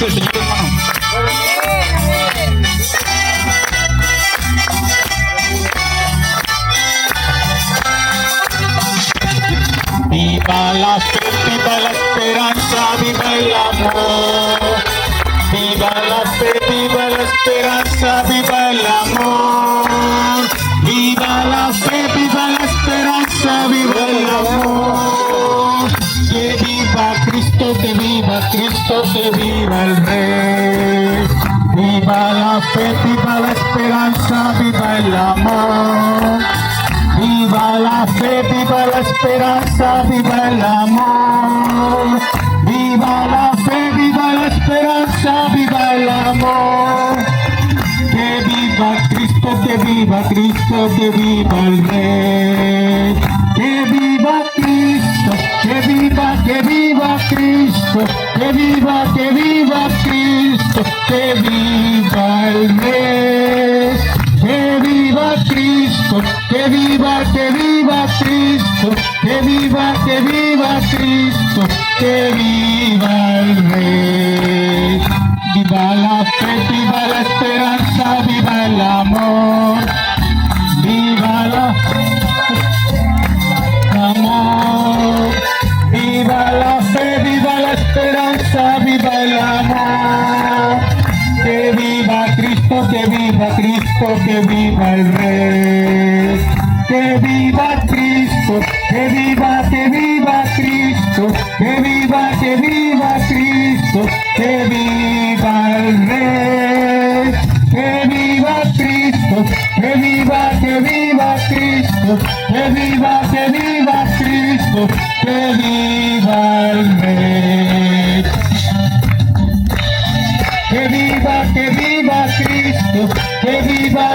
del Señor, hermano. Viva la fe, viva la esperanza, viva el amor. Viva la fe, viva la esperanza, viva el amor. Viva la fe, viva la esperanza, viva el amor. Que viva Cristo, que viva Cristo, que viva el Rey. Viva la fe, viva la esperanza, viva el amor. Viva la fe, viva la esperanza, viva el amor. Viva la fe, viva la esperanza, viva el amor. Que viva Cristo, que viva Cristo, que viva el Rey. Que viva Cristo, que viva Cristo, que viva Cristo, que viva el Rey. Que viva Cristo, que viva Cristo, que viva Cristo, que viva el Rey. Viva la fe, viva la esperanza, viva el amor. Viva la amor. Viva la fe, viva la esperanza, viva el amor. Que viva Cristo, que viva Cristo, que viva el Rey. Que viva Cristo, que viva Cristo, que viva Cristo, que viva el Rey. Que viva Cristo, que viva Cristo, que viva Cristo, que viva el Rey. Que viva Cristo, que viva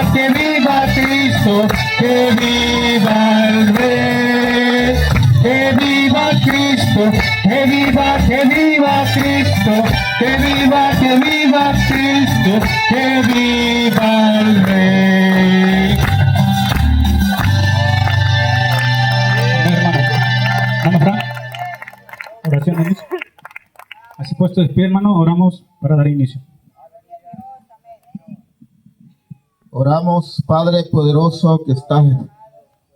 Cristo, que viva el Rey. Que viva Cristo, que viva Cristo, que viva Cristo, que viva el Rey. Hermano Frank, oración de inicio. Así puesto de pie, hermano, oramos para dar inicio. Oramos, Padre poderoso que estás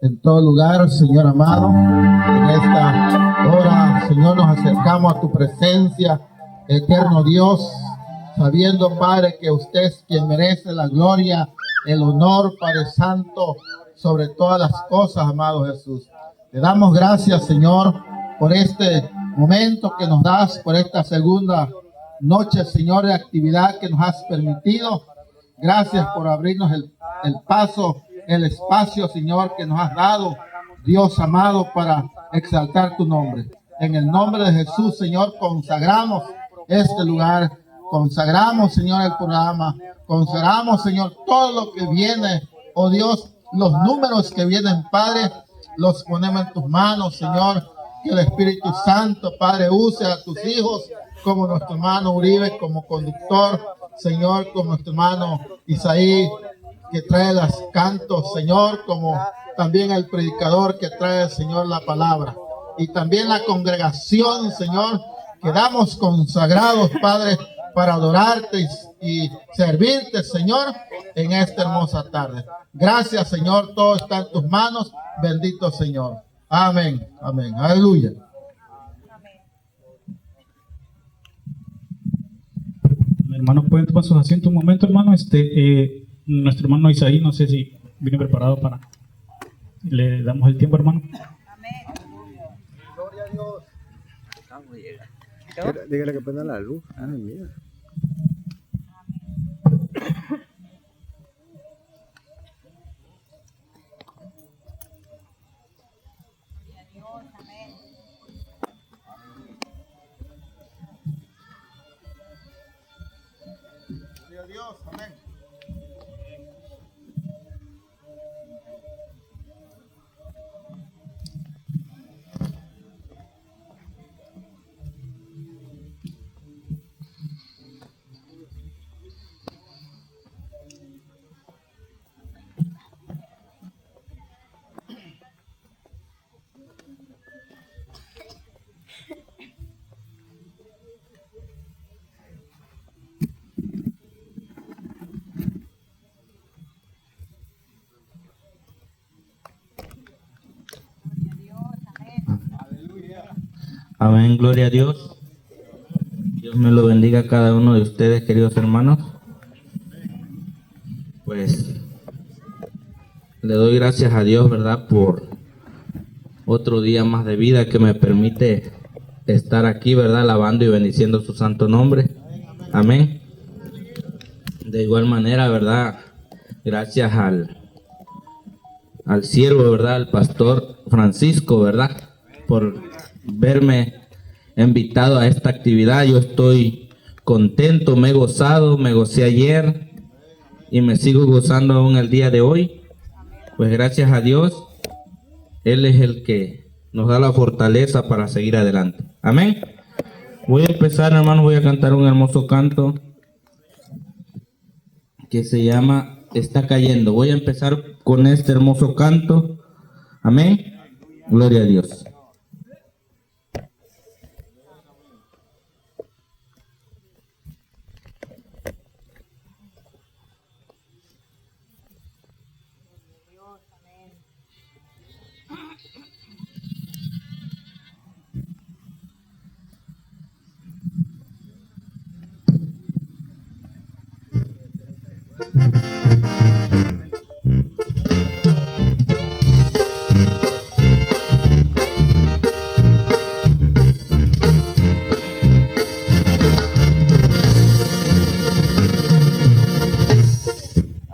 en todo lugar, Señor amado. En esta hora, Señor, nos acercamos a tu presencia, eterno Dios, sabiendo, Padre, que usted es quien merece la gloria, el honor, Padre Santo, sobre todas las cosas, amado Jesús. Te damos gracias, Señor, por este momento que nos das, por esta segunda noche, Señor, de actividad que nos has permitido. Gracias por abrirnos el paso, el espacio, Señor, que nos has dado, Dios amado, para exaltar tu nombre. En el nombre de Jesús, Señor, consagramos este lugar, consagramos, Señor, el programa, consagramos, Señor, todo lo que viene, oh Dios, los números que vienen, Padre, los ponemos en tus manos, Señor. Que el Espíritu Santo, Padre, use a tus hijos como nuestro hermano Uribe, como conductor, Señor, como nuestro hermano Isaí, que trae los cantos, Señor, como también el predicador que trae, Señor, la palabra. Y también la congregación, Señor, quedamos consagrados, Padre, para adorarte y servirte, Señor, en esta hermosa tarde. Gracias, Señor, todo está en tus manos. Bendito Señor. Amén, amén, aleluya. Hermanos, pueden tomar sus asientos un momento, hermano. Nuestro hermano Isaí, no sé si viene preparado para... Le damos el tiempo, hermano. Gloria a Dios. Dígale que prenda la luz. Ay, mira. Gloria a Dios, amén. Amén, gloria a Dios. Dios me lo bendiga a cada uno de ustedes, queridos hermanos. Pues le doy gracias a Dios, ¿verdad?, por otro día más de vida que me permite estar aquí, ¿verdad?, alabando y bendiciendo su santo nombre. Amén. De igual manera, ¿verdad?, gracias al siervo, ¿verdad?, al pastor Francisco, ¿verdad?, por verme invitado a esta actividad. Yo estoy contento, me he gozado, me gocé ayer y me sigo gozando aún el día de hoy. Pues gracias a Dios, Él es el que nos da la fortaleza para seguir adelante. Amén. Voy a empezar, hermanos, voy a cantar un hermoso canto que se llama Está cayendo. Voy a empezar con este hermoso canto. Amén. Gloria a Dios.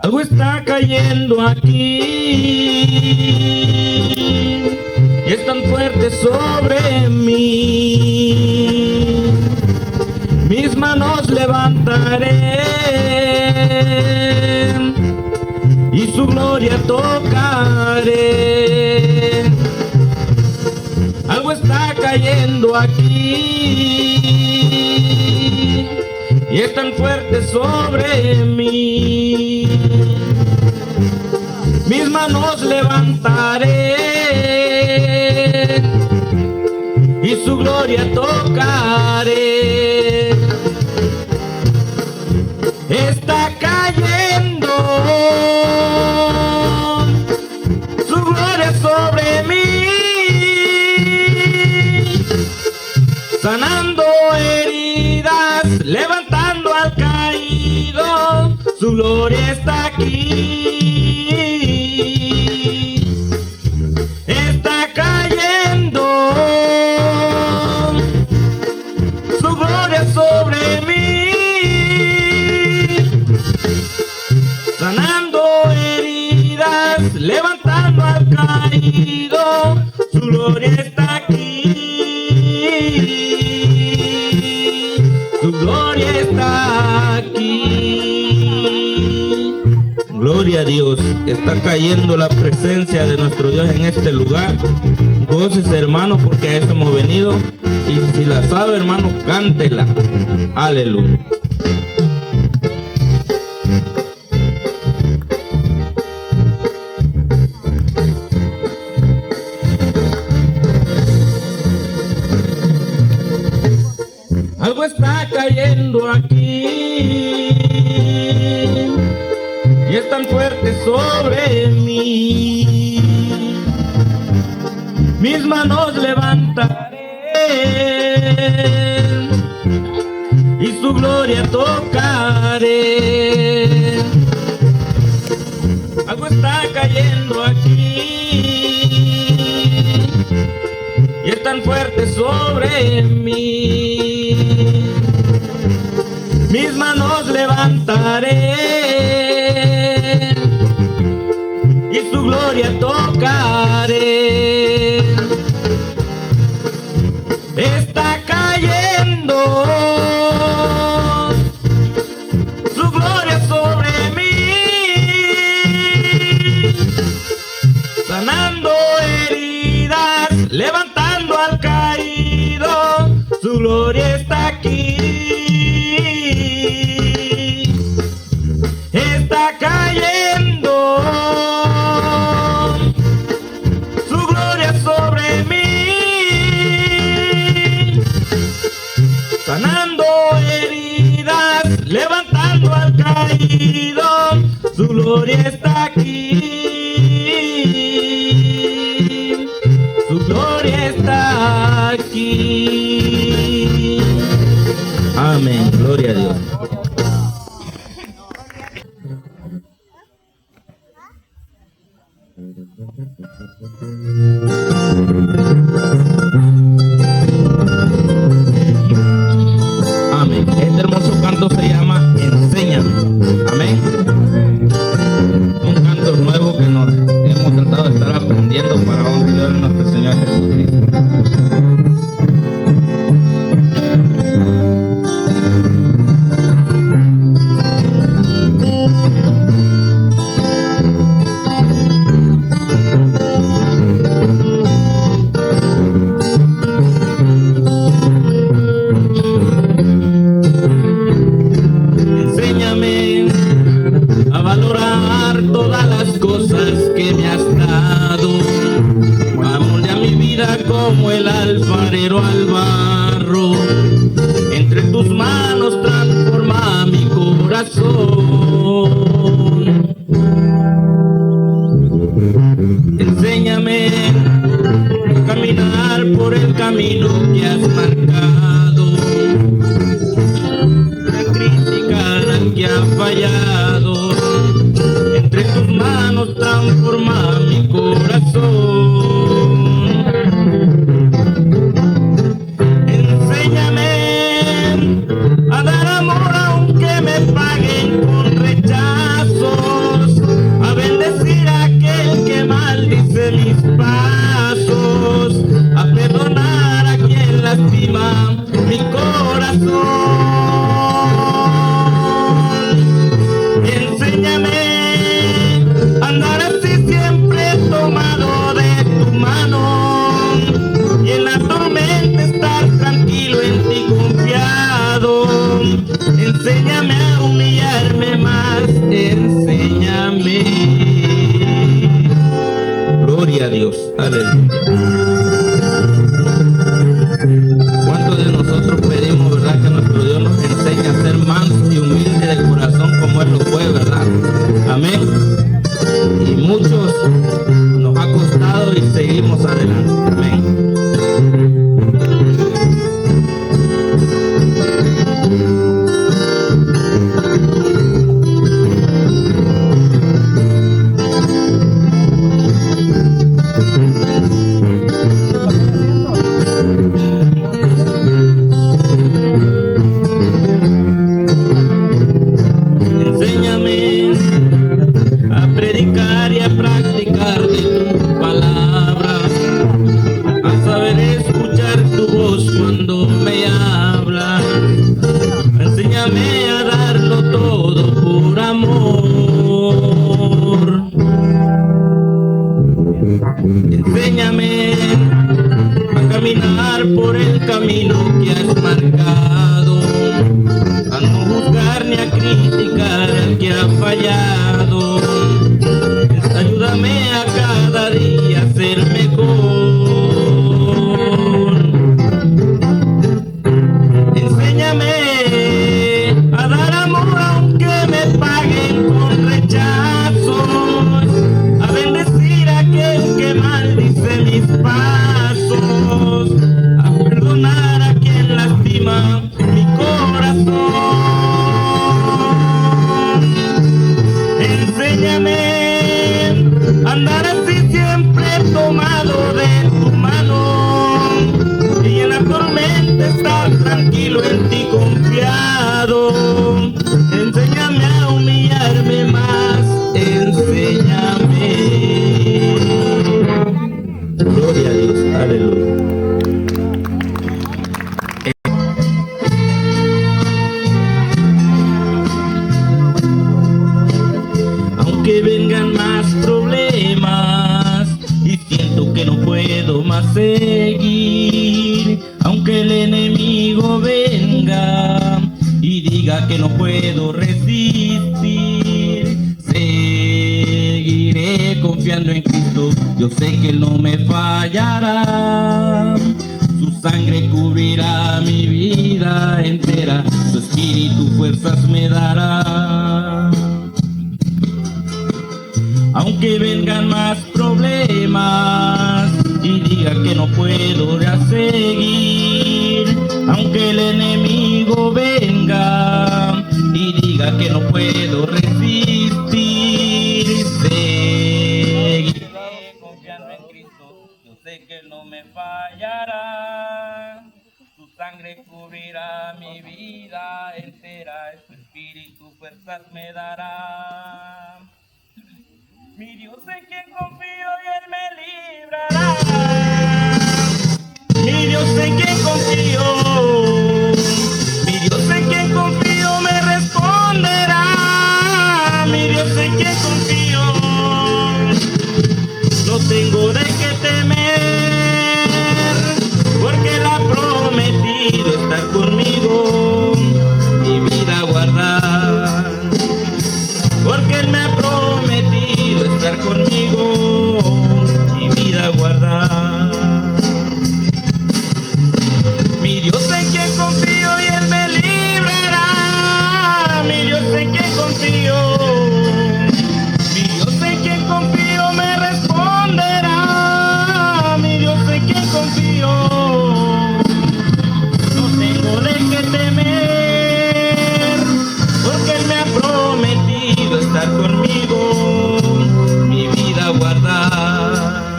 Algo está cayendo aquí y es tan fuerte sobre mí. Mis manos levantaré y su gloria tocaré. Algo está cayendo aquí y es tan fuerte sobre mí. Mis manos levantaré y su gloria tocaré. Está cayendo su gloria sobre mí, sanando heridas, levantando al caído. Su gloria está aquí. Está cayendo su gloria sobre mí, sanando heridas, levantando al caído. Su gloria está aquí. Su gloria está aquí. Gloria a Dios. Está cayendo la presencia de nuestro Dios en este lugar. Gócese, hermano, porque a eso hemos venido. Y si la sabe, hermano, cántela. Aleluya. Algo está cayendo aquí y es tan fuerte sobre mí. Mis manos levantaré y su gloria tocaré. Algo está cayendo aquí y es tan fuerte sobre mí. Mis manos levantaré y su gloria tocaré. Está cayendo su gloria sobre mí, sanando heridas, levantando al caído. Su gloria está aquí. Está cayendo su gloria sobre mí, sanando heridas, levantando al caído. Su gloria está aquí. Su gloria está aquí. Gloria a Dios. Amén. Este hermoso canto se llama Enséñame. Amén. Un canto nuevo que nos hemos tratado de estar aprendiendo para honra y gloria de nuestro Señor Jesucristo. Enséñame a valorar todas las cosas que me has dado, a moldear mi vida como el alfarero al barro. Entre tus manos transforma mi corazón. Enséñame a caminar por el camino que has marcado, a criticar al que ha fallado. Entre tus manos transforma mi corazón. Enséñame a dar amor aunque me paguen con rechazos, a bendecir a aquel que maldice mis pasos, a perdonar a quien lastima mi corazón. Enséñame a andar así siempre tomado de tu mano, y en la tormenta estar tranquilo en ti confiado. Enséñame a humillarme más, enséñame. Gloria a Dios, aleluya. ¿Cuántos de nosotros pedimos, verdad, que nuestro Dios nos enseñe a ser manso y humilde de corazón como Él lo fue, verdad? Amén. Y muchos nos ha costado y seguimos adelante. Amén. Enséñame a predicar y a practicar de tu palabra, a saber escuchar tu voz cuando me hablas. Enséñame a darlo todo por amor. Enséñame a caminar por el camino que has marcado, a no juzgar ni a criticar al que ha fallado. Ayúdame a cada día a ser mejor. Enséñame a dar amor aunque me paguen con rechazos, a bendecir a aquel que maldice mis pasos, a perdonar a quien lastima mi corazón. Enséñame a andar así siempre tomado de tu mano, y en la tormenta estar tranquilo en ti confiado. Enséñame a humillarme más, enséñame. Gloria a Dios, aleluya. Aunque vengan más problemas y siento que no puedo más seguir, aunque el enemigo venga y diga que no puedo resistir, seguiré confiando en Cristo. Yo sé que Él no me fallará, su sangre cubrirá mi vida entera, su espíritu fuerzas me dará. Aunque vengan más problemas y diga que no puedo ya seguir, aunque el enemigo venga ya que no puedo resistir y seguiré confiando en Cristo. Yo sé que Él no me fallará. Su sangre cubrirá mi vida entera, su espíritu fuerzas me dará. Mi Dios en quien confío y Él me librará. Mi Dios en quien confío, mi Dios en quien confío me responderá. Mi Dios en quien confío, no tengo de qué temer, porque Él ha prometido estar conmigo, mi vida guardar. Porque Él me ha prometido estar conmigo, mi vida guardar. Mi Dios en quien confío y Él me librará. Mi Dios en quien confío, mi Dios en quien confío me responderá. Mi Dios en quien confío, no tengo de qué temer, porque Él me ha prometido estar conmigo, mi vida guardar.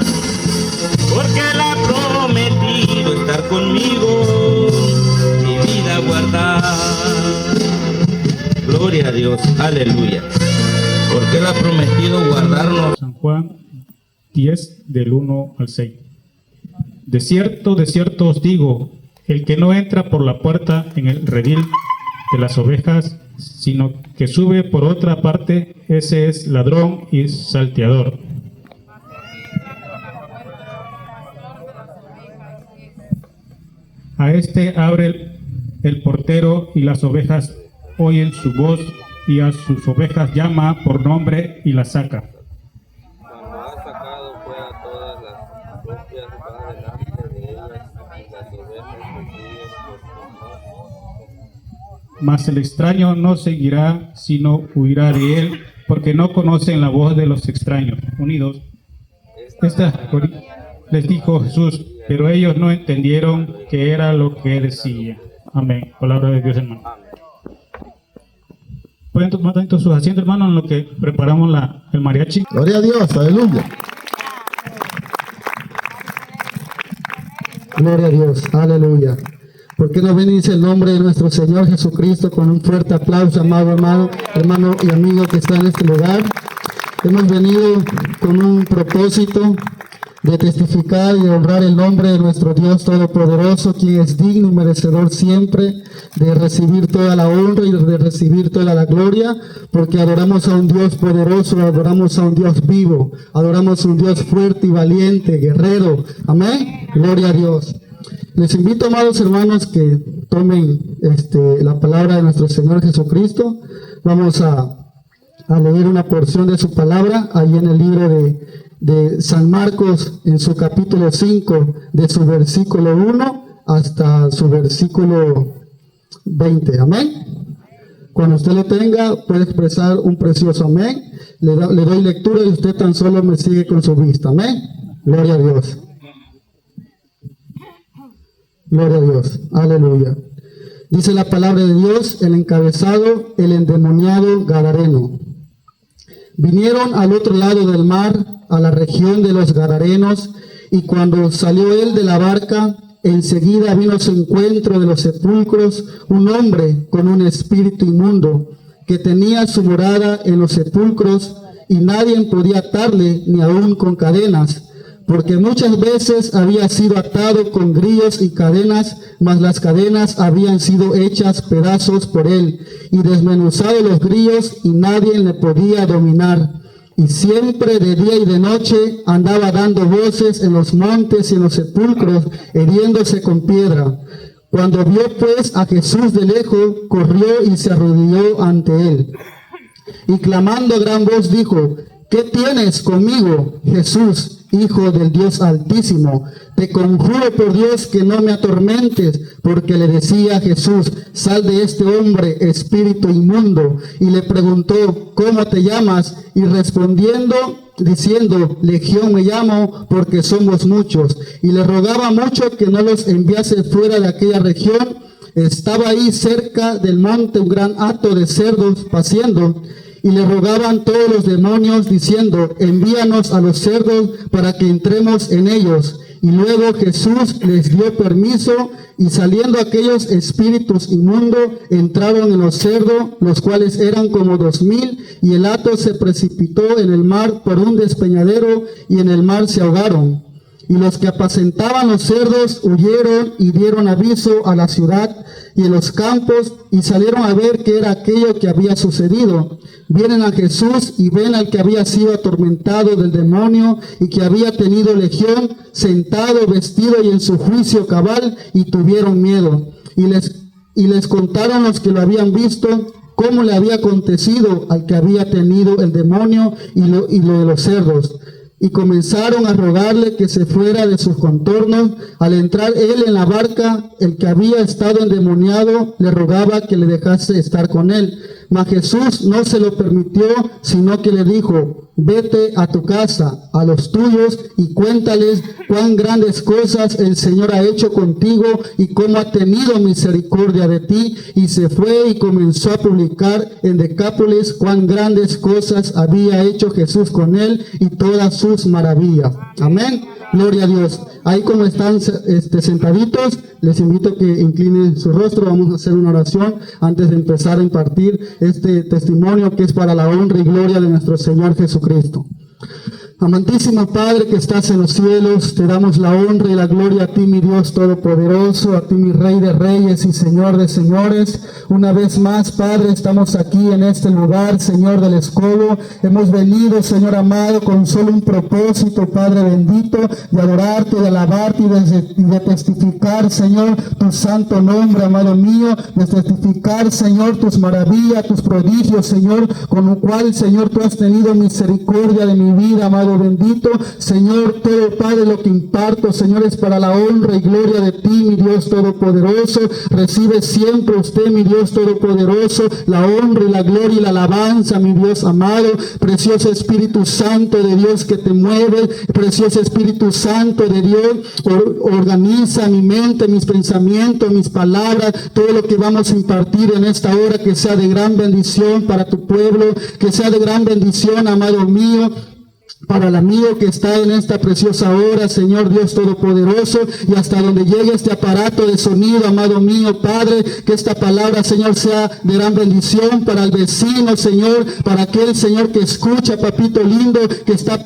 Porque Él ha prometido estar conmigo, mi vida guardar. Gloria a Dios, aleluya. Porque Él ha prometido guardarnos. San Juan 10, del 1 al 6. De cierto os digo, el que no entra por la puerta en el redil de las ovejas, sino que sube por otra parte, ese es ladrón y salteador. A este abre el portero y las ovejas oyen su voz, y a sus ovejas llama por nombre y las saca. Cuando ha sacado fuera todas las propias, va delante de ellas, y las ovejas le siguen por su mano. Mas el extraño no seguirá, sino huirá de él, porque no conocen la voz de los extraños. Unidos. Les dijo Jesús, pero ellos no entendieron qué era lo que decía. Amén. Palabra de Dios, hermano. Pueden tomar tanto sus asientos, hermanos, en lo que preparamos el mariachi. Gloria a Dios, aleluya. Gloria a Dios, aleluya. ¿Por qué no bendice el nombre de nuestro Señor Jesucristo con un fuerte aplauso, amado hermano y amigo que está en este lugar? Hemos venido con un propósito de testificar y de honrar el nombre de nuestro Dios Todopoderoso, quien es digno y merecedor siempre de recibir toda la honra y de recibir toda la gloria, porque adoramos a un Dios poderoso, adoramos a un Dios vivo, adoramos a un Dios fuerte y valiente, guerrero. Amén. Gloria a Dios. Les invito, amados hermanos, que tomen la palabra de nuestro Señor Jesucristo. Vamos a leer una porción de su palabra ahí en el libro de San Marcos, en su capítulo 5, de su versículo 1 hasta su versículo 20. Amén. Cuando usted lo tenga, puede expresar un precioso amén. Le doy lectura y usted tan solo me sigue con su vista. Amén. Gloria a Dios. Gloria a Dios. Aleluya. Dice la palabra de Dios, el encabezado, el endemoniado Gadareno. Vinieron al otro lado del mar, a la región de los Gadarenos, y cuando salió él de la barca, enseguida vino a su encuentro de los sepulcros un hombre con un espíritu inmundo, que tenía su morada en los sepulcros, y nadie podía atarle ni aun con cadenas, porque muchas veces había sido atado con grillos y cadenas, mas las cadenas habían sido hechas pedazos por él, y desmenuzados los grillos, y nadie le podía dominar. Y siempre de día y de noche andaba dando voces en los montes y en los sepulcros, hiriéndose con piedra. Cuando vio pues a Jesús de lejos, corrió y se arrodilló ante él. Y clamando a gran voz dijo: ¿Qué tienes conmigo, Jesús, Hijo del Dios Altísimo? Te conjuro por Dios que no me atormentes, porque le decía a Jesús: sal de este hombre, espíritu inmundo. Y le preguntó: ¿cómo te llamas? Y respondiendo, diciendo: Legión me llamo, porque somos muchos. Y le rogaba mucho que no los enviase fuera de aquella región. estaba ahí cerca del monte un gran hato de cerdos paciendo, y le rogaban todos los demonios, diciendo: envíanos a los cerdos para que entremos en ellos. Y luego Jesús les dio permiso, y saliendo aquellos espíritus inmundos, entraron en los cerdos, los cuales eran como 2000, y el hato se precipitó en el mar por un despeñadero, y en el mar se ahogaron. Y los que apacentaban los cerdos huyeron y dieron aviso a la ciudad y en los campos, y salieron a ver qué era aquello que había sucedido. Vienen a Jesús y ven al que había sido atormentado del demonio y que había tenido legión, sentado, vestido y en su juicio cabal, y tuvieron miedo. Y les contaron los que lo habían visto cómo le había acontecido al que había tenido el demonio y lo de los cerdos. Y comenzaron a rogarle que se fuera de sus contornos. Al entrar él en la barca, el que había estado endemoniado le rogaba que le dejase estar con él. Mas Jesús no se lo permitió, sino que le dijo: vete a tu casa, a los tuyos, y cuéntales cuán grandes cosas el Señor ha hecho contigo y cómo ha tenido misericordia de ti. Y se fue y comenzó a publicar en Decápolis cuán grandes cosas había hecho Jesús con él y todas sus maravillas. Amén. Gloria a Dios. Ahí como están sentaditos, les invito a que inclinen su rostro. Vamos a hacer una oración antes de empezar a impartir este testimonio que es para la honra y gloria de nuestro Señor Jesucristo. Amantísimo Padre que estás en los cielos, te damos la honra y la gloria a ti, mi Dios Todopoderoso, a ti, mi Rey de Reyes y Señor de Señores. Una vez más, Padre, estamos aquí en este lugar, Señor del Escobo. Hemos venido, Señor amado, con solo un propósito, Padre bendito, de adorarte, de alabarte y de testificar, Señor, tu santo nombre, amado mío, de testificar, Señor, tus maravillas, tus prodigios, Señor, con lo cual, Señor, tú has tenido misericordia de mi vida, amado bendito. Señor, todo, Padre, lo que imparto, Señor, es para la honra y gloria de ti, mi Dios Todopoderoso. Recibe siempre usted, mi Dios Todopoderoso, la honra y la gloria y la alabanza, mi Dios amado. Precioso Espíritu Santo de Dios que te mueve, precioso Espíritu Santo de Dios, organiza mi mente, mis pensamientos, mis palabras, todo lo que vamos a impartir en esta hora, que sea de gran bendición para tu pueblo, que sea de gran bendición, amado mío, para el amigo que está en esta preciosa hora, Señor Dios Todopoderoso, y hasta donde llegue este aparato de sonido, amado mío, Padre, que esta palabra, Señor, sea de gran bendición para el vecino, Señor, para aquel, Señor, que escucha, papito lindo, que está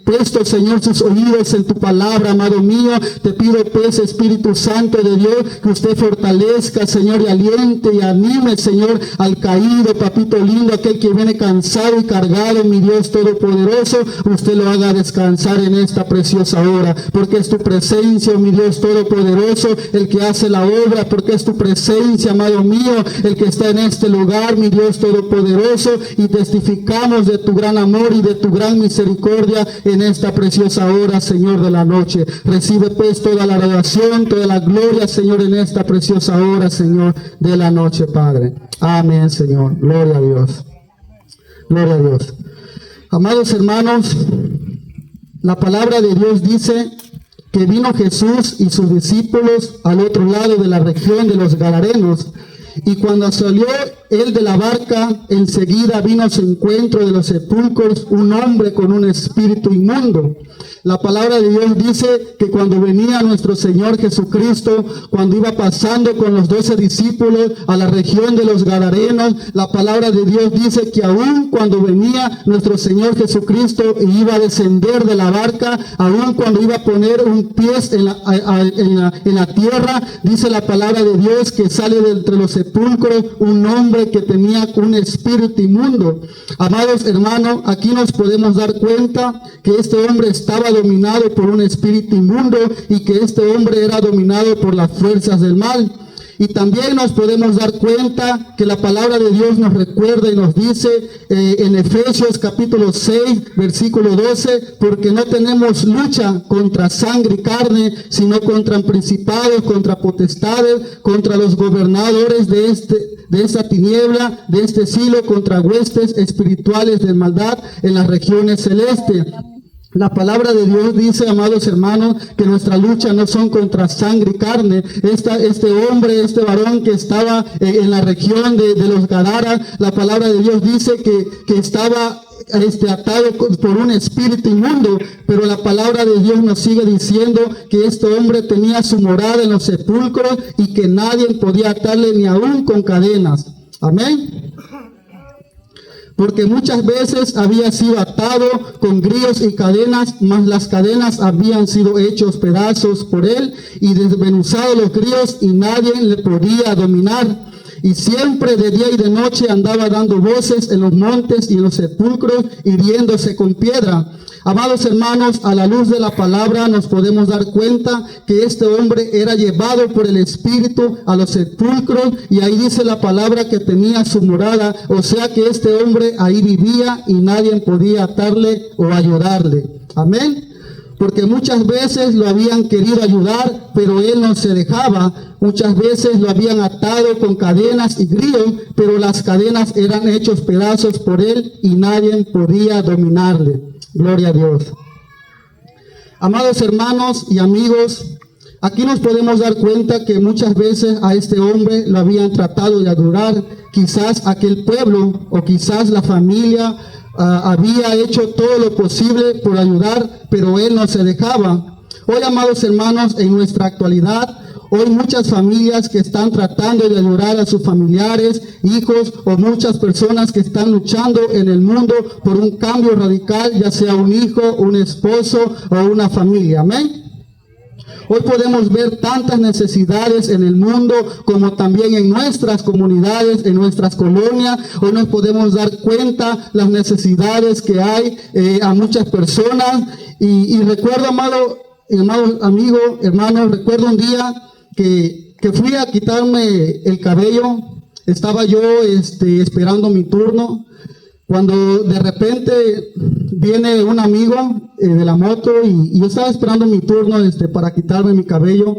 puesto, Señor, sus oídos en tu palabra, amado mío. Te pido, pues, Espíritu Santo de Dios, que usted fortalezca, Señor, y aliente y anime, Señor, al caído, papito lindo, aquel que viene cansado y cargado, mi Dios Todopoderoso. Usted lo haga descansar en esta preciosa hora, porque es tu presencia, mi Dios Todopoderoso, el que hace la obra, porque es tu presencia, amado mío, el que está en este lugar, mi Dios Todopoderoso, y testificamos de tu gran amor y de tu gran misericordia en esta preciosa hora, Señor, de la noche. Recibe, pues, toda la adoración, toda la gloria, Señor, en esta preciosa hora, Señor, de la noche, Padre. Amén, Señor. Gloria a Dios. Gloria a Dios. Amados hermanos, la palabra de Dios dice que vino Jesús y sus discípulos al otro lado de la región de los Gadarenos, y cuando salió él de la barca, enseguida vino a su encuentro de los sepulcros un hombre con un espíritu inmundo. La palabra de Dios dice que cuando venía nuestro Señor Jesucristo, cuando iba pasando con los 12 discípulos a la región de los Gadarenos, la palabra de Dios dice que aún cuando venía nuestro Señor Jesucristo y iba a descender de la barca, aún cuando iba a poner un pie en la tierra, dice la palabra de Dios que sale de entre los sepulcros un hombre que tenía un espíritu inmundo. Amados hermanos, aquí nos podemos dar cuenta que este hombre estaba dominado por un espíritu inmundo y que este hombre era dominado por las fuerzas del mal. Y también nos podemos dar cuenta que la palabra de Dios nos recuerda y nos dice en Efesios capítulo 6, versículo 12, porque no tenemos lucha contra sangre y carne, sino contra principados, contra potestades, contra los gobernadores de esta tiniebla, de este siglo, contra huestes espirituales de maldad en las regiones celestes. La palabra de Dios dice, amados hermanos, que nuestra lucha no son contra sangre y carne. Este hombre, este varón que estaba en la región de los Gadaras, la palabra de Dios dice que estaba atado por un espíritu inmundo, pero la palabra de Dios nos sigue diciendo que este hombre tenía su morada en los sepulcros y que nadie podía atarle ni aún con cadenas. Amén. Porque muchas veces había sido atado con grillos y cadenas, mas las cadenas habían sido hechos pedazos por él y desmenuzados los grillos y nadie le podía dominar. Y siempre de día y de noche andaba dando voces en los montes y en los sepulcros, hiriéndose con piedra. Amados hermanos, a la luz de la palabra nos podemos dar cuenta que este hombre era llevado por el Espíritu a los sepulcros y ahí dice la palabra que tenía su morada, o sea que este hombre ahí vivía y nadie podía atarle o ayudarle. Amén. Porque muchas veces lo habían querido ayudar, pero él no se dejaba. Muchas veces lo habían atado con cadenas y grillos, pero las cadenas eran hechos pedazos por él y nadie podía dominarle. Gloria a Dios. Amados hermanos y amigos, aquí nos podemos dar cuenta que muchas veces a este hombre lo habían tratado de ayudar. Quizás aquel pueblo o quizás la familia había hecho todo lo posible por ayudar, pero él no se dejaba. Hoy, amados hermanos, en nuestra actualidad, hoy muchas familias que están tratando de ayudar a sus familiares, hijos o muchas personas que están luchando en el mundo por un cambio radical, ya sea un hijo, un esposo o una familia. Amén. Hoy podemos ver tantas necesidades en el mundo como también en nuestras comunidades, en nuestras colonias. Hoy nos podemos dar cuenta las necesidades que hay a muchas personas. Y recuerdo, amado amigo, hermano, recuerdo un día que fui a quitarme el cabello. Estaba yo esperando mi turno, cuando de repente viene un amigo de la moto y yo estaba esperando mi turno para quitarme mi cabello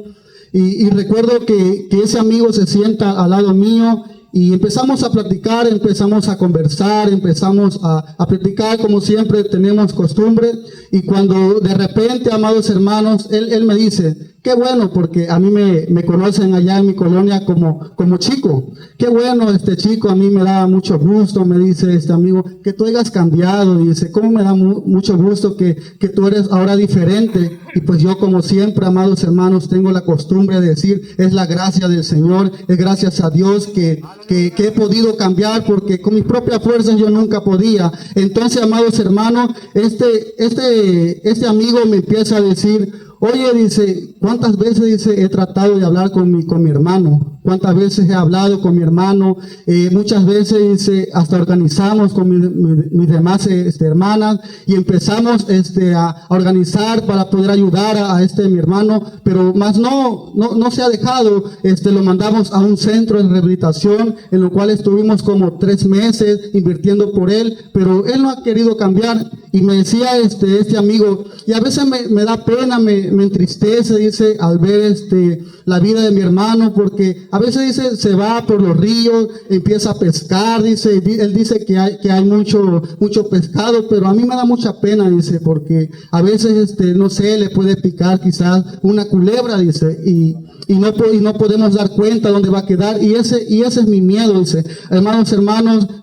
y recuerdo que ese amigo se sienta al lado mío y empezamos a platicar, empezamos a conversar, empezamos a platicar como siempre tenemos costumbre. Y cuando de repente, amados hermanos, él me dice, qué bueno, porque a mí me conocen allá en mi colonia como chico. Qué bueno, chico, a mí me da mucho gusto, me dice este amigo, que tú hayas cambiado. Dice, cómo me da mucho gusto que tú eres ahora diferente. Y pues yo, como siempre, amados hermanos, tengo la costumbre de decir, es la gracia del Señor, es gracias a Dios que he podido cambiar, porque con mis propias fuerzas yo nunca podía. Entonces, amados hermanos, este amigo me empieza a decir, oye, dice, ¿cuántas veces, dice, he tratado de hablar con mi hermano? ¿Cuántas veces he hablado con mi hermano? Muchas veces, dice, hasta organizamos con mis demás hermanas y empezamos a organizar para poder ayudar a mi hermano, pero más no se ha dejado. Lo mandamos a un centro de rehabilitación en lo cual estuvimos como 3 meses invirtiendo por él, pero él no ha querido cambiar. Y me decía este amigo, y a veces me da pena, me entristece, dice, al ver la vida de mi hermano, porque a veces, dice, se va por los ríos, empieza a pescar, dice, él dice que hay mucho pescado, pero a mí me da mucha pena, dice, porque a veces, no sé, le puede picar quizás una culebra, dice, y no podemos dar cuenta dónde va a quedar, y ese es mi miedo, dice. Hermanos,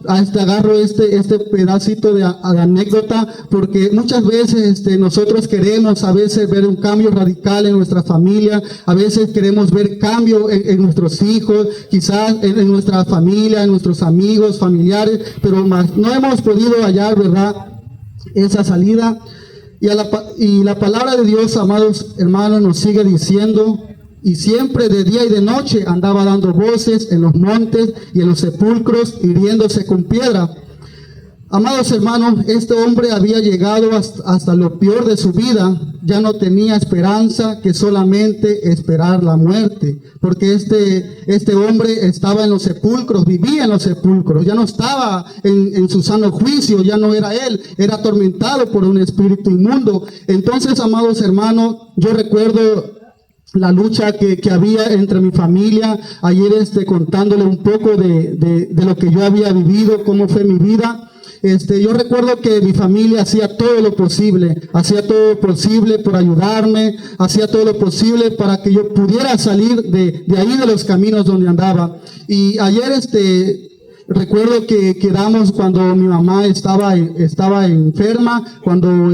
agarro este pedacito de anécdota, porque muchas veces nosotros queremos a veces ver un cambio radical en nuestra familia, a veces queremos ver cambio en nuestros hijos, quizás en nuestra familia, en nuestros amigos, familiares, pero no hemos podido hallar, ¿verdad?, esa salida. Y la palabra de Dios, amados hermanos, nos sigue diciendo, y siempre de día y de noche andaba dando voces en los montes y en los sepulcros, hiriéndose con piedra. Amados hermanos, este hombre había llegado hasta lo peor de su vida. Ya no tenía esperanza que solamente esperar la muerte, porque este hombre estaba en los sepulcros, vivía en los sepulcros, ya no estaba en su sano juicio, ya no era él, era atormentado por un espíritu inmundo. Entonces, amados hermanos, yo recuerdo la lucha que había entre mi familia. Ayer contándole un poco de lo que yo había vivido, cómo fue mi vida. yo recuerdo que mi familia hacía todo lo posible por ayudarme, hacía todo lo posible para que yo pudiera salir de ahí, de los caminos donde andaba. Y ayer, recuerdo que quedamos cuando mi mamá estaba enferma, cuando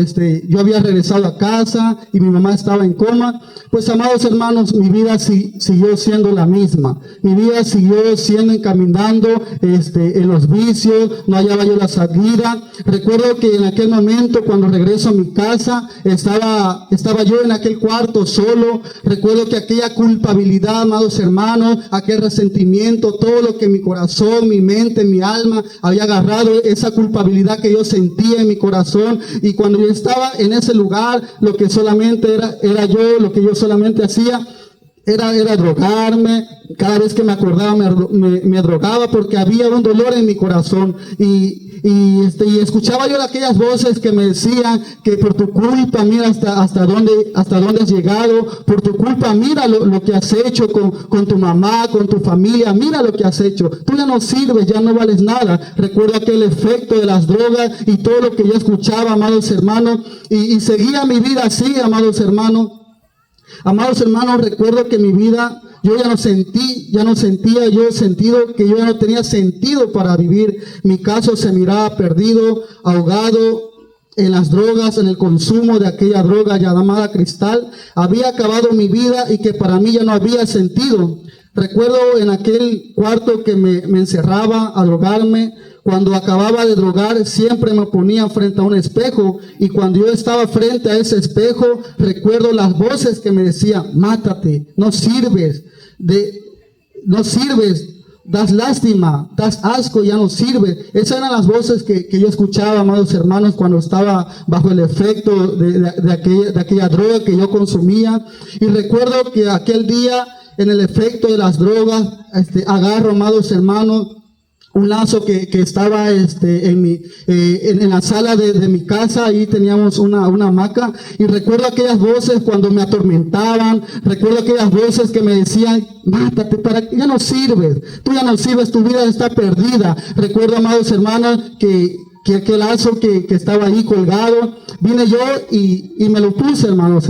yo había regresado a casa y mi mamá estaba en coma. Pues, amados hermanos, mi vida siguió siendo la misma. Mi vida siguió siendo encaminando en los vicios, no hallaba yo la salida. Recuerdo que en aquel momento, cuando regreso a mi casa, estaba yo en aquel cuarto solo. Recuerdo que aquella culpabilidad, amados hermanos, aquel resentimiento, todo lo que mi corazón, mi mente, mi alma había agarrado, esa culpabilidad que yo sentía en mi corazón. Y cuando yo estaba en ese lugar, lo que solamente lo que yo solamente hacía era drogarme. Cada vez que me acordaba me drogaba, porque había un dolor en mi corazón. Y escuchaba yo aquellas voces que me decían que por tu culpa, mira hasta dónde has llegado, por tu culpa, mira lo que has hecho con tu mamá, con tu familia, mira lo que has hecho, tú ya no sirves, ya no vales nada. Recuerdo aquel efecto de las drogas y todo lo que yo escuchaba, amados hermanos, y seguía mi vida así, amados hermanos. Amados hermanos, recuerdo que mi vida, yo ya no sentía yo sentido, que yo ya no tenía sentido para vivir. Mi caso se miraba perdido, ahogado en las drogas, en el consumo de aquella droga llamada cristal. Había acabado mi vida y que para mí ya no había sentido. Recuerdo en aquel cuarto que me encerraba a drogarme. Cuando acababa de drogar, siempre me ponía frente a un espejo, y cuando yo estaba frente a ese espejo, recuerdo las voces que me decían: mátate, no sirves, das lástima, das asco, ya no sirves. Esas eran las voces que yo escuchaba, amados hermanos, cuando estaba bajo el efecto de aquella droga que yo consumía. Y recuerdo que aquel día, en el efecto de las drogas, agarro, amados hermanos, un lazo que estaba en la sala de mi casa. Ahí teníamos una hamaca, y recuerdo aquellas voces cuando me atormentaban. Recuerdo aquellas voces que me decían: mátate, ya no sirves, tú ya no sirves, tu vida está perdida. Recuerdo, amados hermanos, que aquel lazo que estaba ahí colgado, vine yo y me lo puse, hermanos.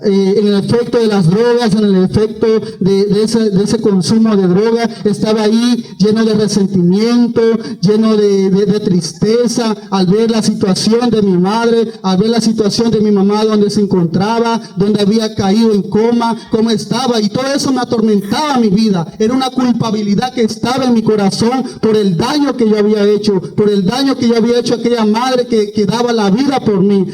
En el efecto de las drogas, en el efecto de ese consumo de droga, estaba ahí lleno de resentimiento, lleno de tristeza, al ver la situación de mi madre, al ver la situación de mi mamá, donde se encontraba, donde había caído en coma, cómo estaba, y todo eso me atormentaba mi vida. Era una culpabilidad que estaba en mi corazón por el daño que yo había hecho, por el daño que yo había hecho a aquella madre que daba la vida por mí,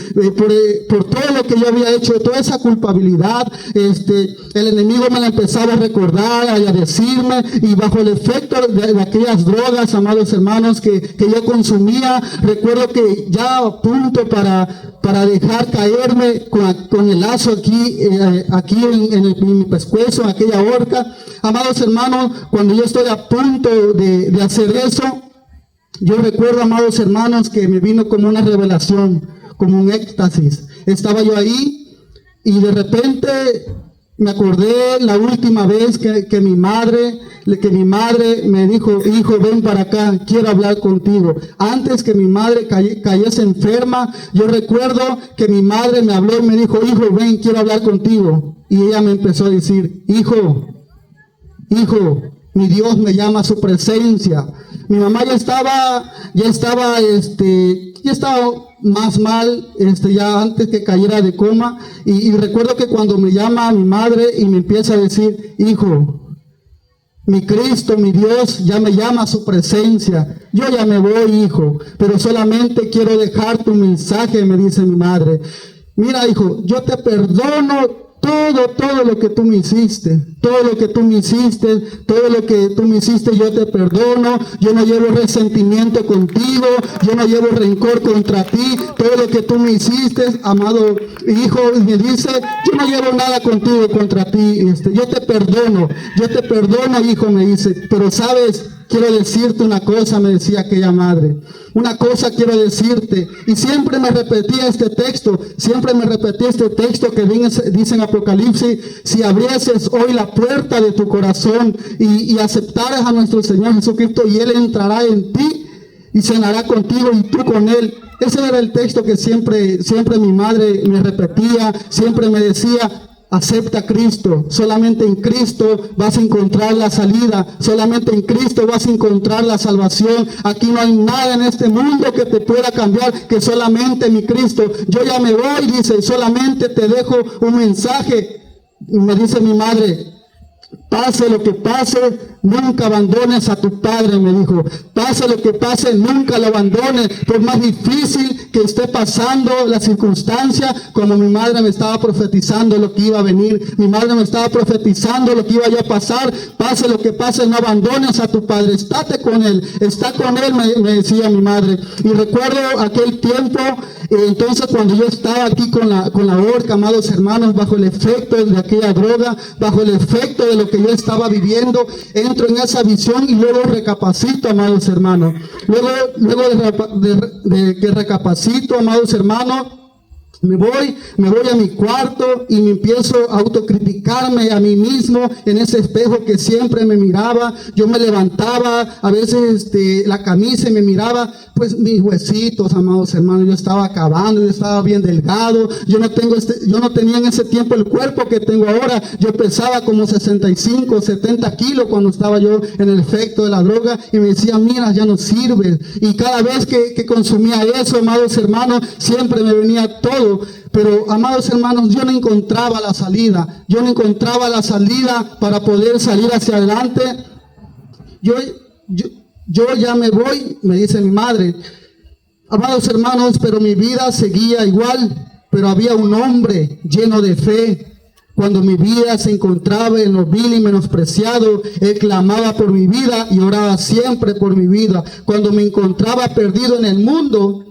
por todo lo que yo había hecho, toda esa culpabilidad. El enemigo me la empezaba a recordar y a decirme, y bajo el efecto de aquellas drogas, amados hermanos, que yo consumía, recuerdo que ya a punto para dejar caerme con el lazo aquí en mi pescuezo, aquella horca. Amados hermanos, cuando yo estoy a punto de hacer eso, yo recuerdo, amados hermanos, que me vino como una revelación, como un éxtasis. Estaba yo ahí y de repente me acordé la última vez que mi madre me dijo: hijo, ven para acá, quiero hablar contigo. Antes que mi madre cayese enferma, yo recuerdo que mi madre me habló y me dijo: hijo, ven, quiero hablar contigo. Y ella me empezó a decir: hijo, mi Dios me llama a su presencia. Mi mamá ya estaba más mal, ya antes que cayera de coma. Y recuerdo que cuando me llama mi madre y me empieza a decir: hijo, mi Cristo, mi Dios, ya me llama a su presencia. Yo ya me voy, hijo, pero solamente quiero dejar tu mensaje, me dice mi madre. Mira, hijo, yo te perdono todo lo que tú me hiciste, todo lo que tú me hiciste, yo te perdono. Yo no llevo resentimiento contigo, yo no llevo rencor contra ti. Todo lo que tú me hiciste, amado hijo, me dice: yo no llevo nada contigo contra ti, yo te perdono, hijo, me dice. Pero sabes, quiero decirte una cosa, me decía aquella madre. Una cosa quiero decirte. Y siempre me repetía este texto que dice en Apocalipsis: si abrieses hoy la puerta de tu corazón y aceptaras a nuestro Señor Jesucristo, y Él entrará en ti. y cenará contigo y tú con él. Ese era el texto que siempre mi madre me repetía, siempre me decía: acepta a Cristo, solamente en Cristo vas a encontrar la salida, solamente en Cristo vas a encontrar la salvación. Aquí no hay nada en este mundo que te pueda cambiar, que solamente mi Cristo. Yo ya me voy, dice, solamente te dejo un mensaje. Y me dice mi madre: pase lo que pase, nunca abandones a tu padre, me dijo. Pase lo que pase, nunca lo abandones, por más difícil que esté pasando la circunstancia, como mi madre me estaba profetizando lo que iba a venir. Mi madre me estaba profetizando lo que iba a pasar. Pase lo que pase, no abandones a tu padre, estate con él, está con él, me decía mi madre. Y recuerdo aquel tiempo, entonces cuando yo estaba aquí con la horca, amados hermanos, bajo el efecto de aquella droga, bajo el efecto de lo que yo estaba viviendo, entro en esa visión y luego recapacito, amados hermanos. Luego de que recapacito, amados hermanos, me voy a mi cuarto y me empiezo a autocriticarme a mí mismo en ese espejo que siempre me miraba. Yo me levantaba, a veces la camisa y me miraba, pues mis huesitos, amados hermanos, yo estaba acabando, yo estaba bien delgado, yo no tenía en ese tiempo el cuerpo que tengo ahora. Yo pesaba como 65, 70 kilos cuando estaba yo en el efecto de la droga, y me decía: mira, ya no sirves. Y cada vez que consumía eso, amados hermanos, siempre me venía todo. Pero, amados hermanos, yo no encontraba la salida. Yo no encontraba la salida para poder salir hacia adelante. Yo ya me voy, me dice mi madre. Amados hermanos, pero mi vida seguía igual. Pero había un hombre lleno de fe. Cuando mi vida se encontraba en lo vil y menospreciado, él clamaba por mi vida y oraba siempre por mi vida. Cuando me encontraba perdido en el mundo,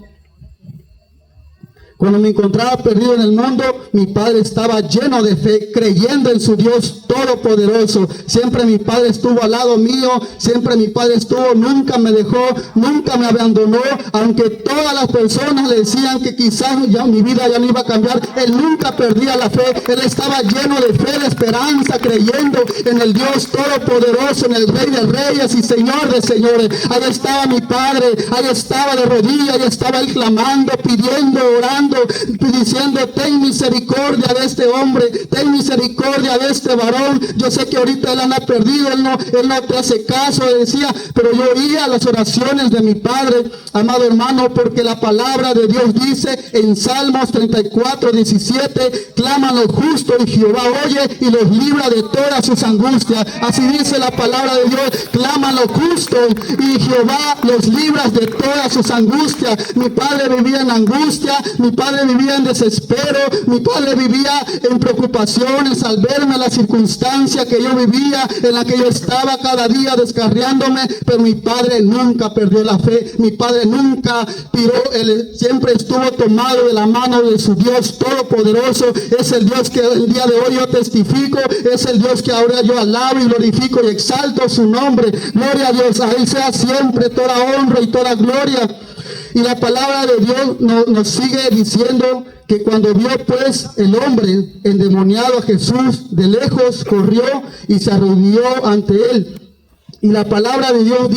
mi padre estaba lleno de fe, creyendo en su Dios todopoderoso. Siempre mi padre estuvo al lado mío, siempre mi padre estuvo, nunca me dejó, nunca me abandonó, aunque todas las personas le decían que quizás ya mi vida ya no iba a cambiar. Él nunca perdía la fe, él estaba lleno de fe, de esperanza, creyendo en el Dios todopoderoso, en el Rey de Reyes y Señor de Señores. Ahí estaba mi padre, ahí estaba de rodillas, ahí estaba él clamando, pidiendo, orando, diciendo: ten misericordia de este hombre, ten misericordia de este varón. Yo sé que ahorita él anda perdido, él no te hace caso, decía, pero yo oía las oraciones de mi padre, amado hermano, porque la palabra de Dios dice en Salmos 34:17: claman los justos y Jehová oye y los libra de todas sus angustias. Así dice la palabra de Dios: claman los justos y Jehová los libra de todas sus angustias. Mi padre vivía en angustia, mi padre vivía en desespero, mi padre vivía en preocupaciones al verme la circunstancia que yo vivía, en la que yo estaba cada día descarriándome, pero mi padre nunca perdió la fe, mi padre nunca tiró, él siempre estuvo tomado de la mano de su Dios todopoderoso. Es el Dios que el día de hoy yo testifico, es el Dios que ahora yo alabo y glorifico y exalto su nombre. Gloria a Dios, a él sea siempre toda honra y toda gloria. Y la palabra de Dios nos sigue diciendo que cuando vio pues el hombre endemoniado a Jesús, de lejos corrió y se arrodilló ante él. Y la palabra de Dios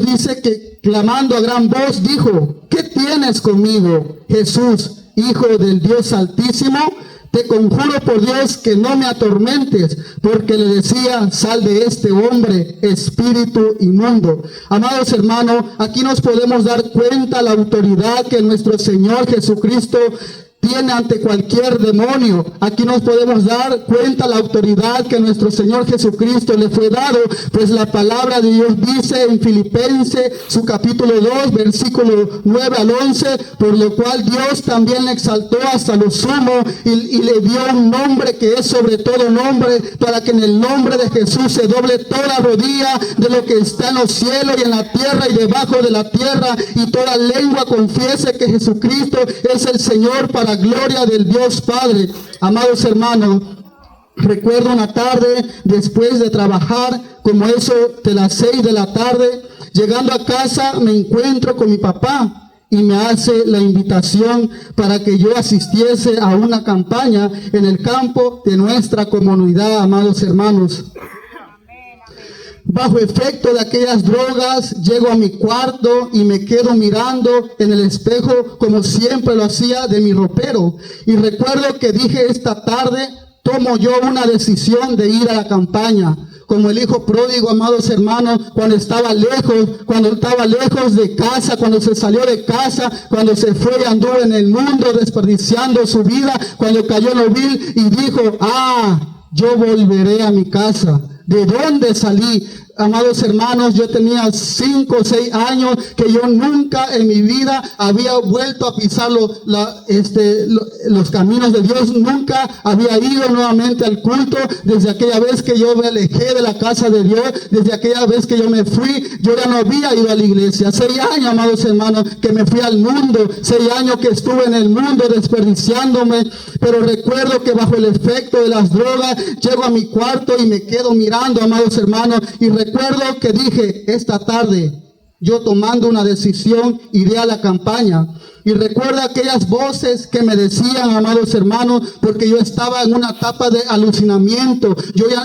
dice que clamando a gran voz dijo: ¿qué tienes conmigo, Jesús, Hijo del Dios Altísimo? Te conjuro por Dios que no me atormentes, porque le decía: sal de este hombre, espíritu inmundo. Amados hermanos, aquí nos podemos dar cuenta la autoridad que nuestro Señor Jesucristo tiene ante cualquier demonio. Aquí nos podemos dar cuenta la autoridad que nuestro Señor Jesucristo le fue dado, pues la palabra de Dios dice en Filipenses su capítulo 2 versículo 9 al 11: por lo cual Dios también le exaltó hasta lo sumo y le dio un nombre que es sobre todo nombre, para que en el nombre de Jesús se doble toda rodilla de lo que está en los cielos y en la tierra y debajo de la tierra, y toda lengua confiese que Jesucristo es el Señor, para gloria del Dios Padre. Amados hermanos, recuerdo una tarde después de trabajar, como eso de las 6 de la tarde, llegando a casa me encuentro con mi papá y me hace la invitación para que yo asistiese a una campaña en el campo de nuestra comunidad, amados hermanos. Bajo efecto de aquellas drogas, llego a mi cuarto y me quedo mirando en el espejo como siempre lo hacía de mi ropero. Y recuerdo que dije, esta tarde tomo yo una decisión de ir a la campaña. Como el hijo pródigo, amados hermanos, cuando estaba lejos de casa, cuando se salió de casa, cuando se fue y anduvo en el mundo desperdiciando su vida, cuando cayó en lo vil y dijo, yo volveré a mi casa. ¿De dónde salí? Amados hermanos, yo tenía 5 o 6 años que yo nunca en mi vida había vuelto a pisar los caminos de Dios. Nunca había ido nuevamente al culto. Desde aquella vez que yo me alejé de la casa de Dios, desde aquella vez que yo me fui, yo ya no había ido a la iglesia. 6 años, amados hermanos, que me fui al mundo. 6 años que estuve en el mundo desperdiciándome. Pero recuerdo que bajo el efecto de las drogas, llego a mi cuarto y me quedo mirando, amados hermanos, y recuerdo que dije, esta tarde, yo tomando una decisión, iré a la campaña. Y recuerdo aquellas voces que me decían, amados hermanos, porque yo estaba en una etapa de alucinamiento.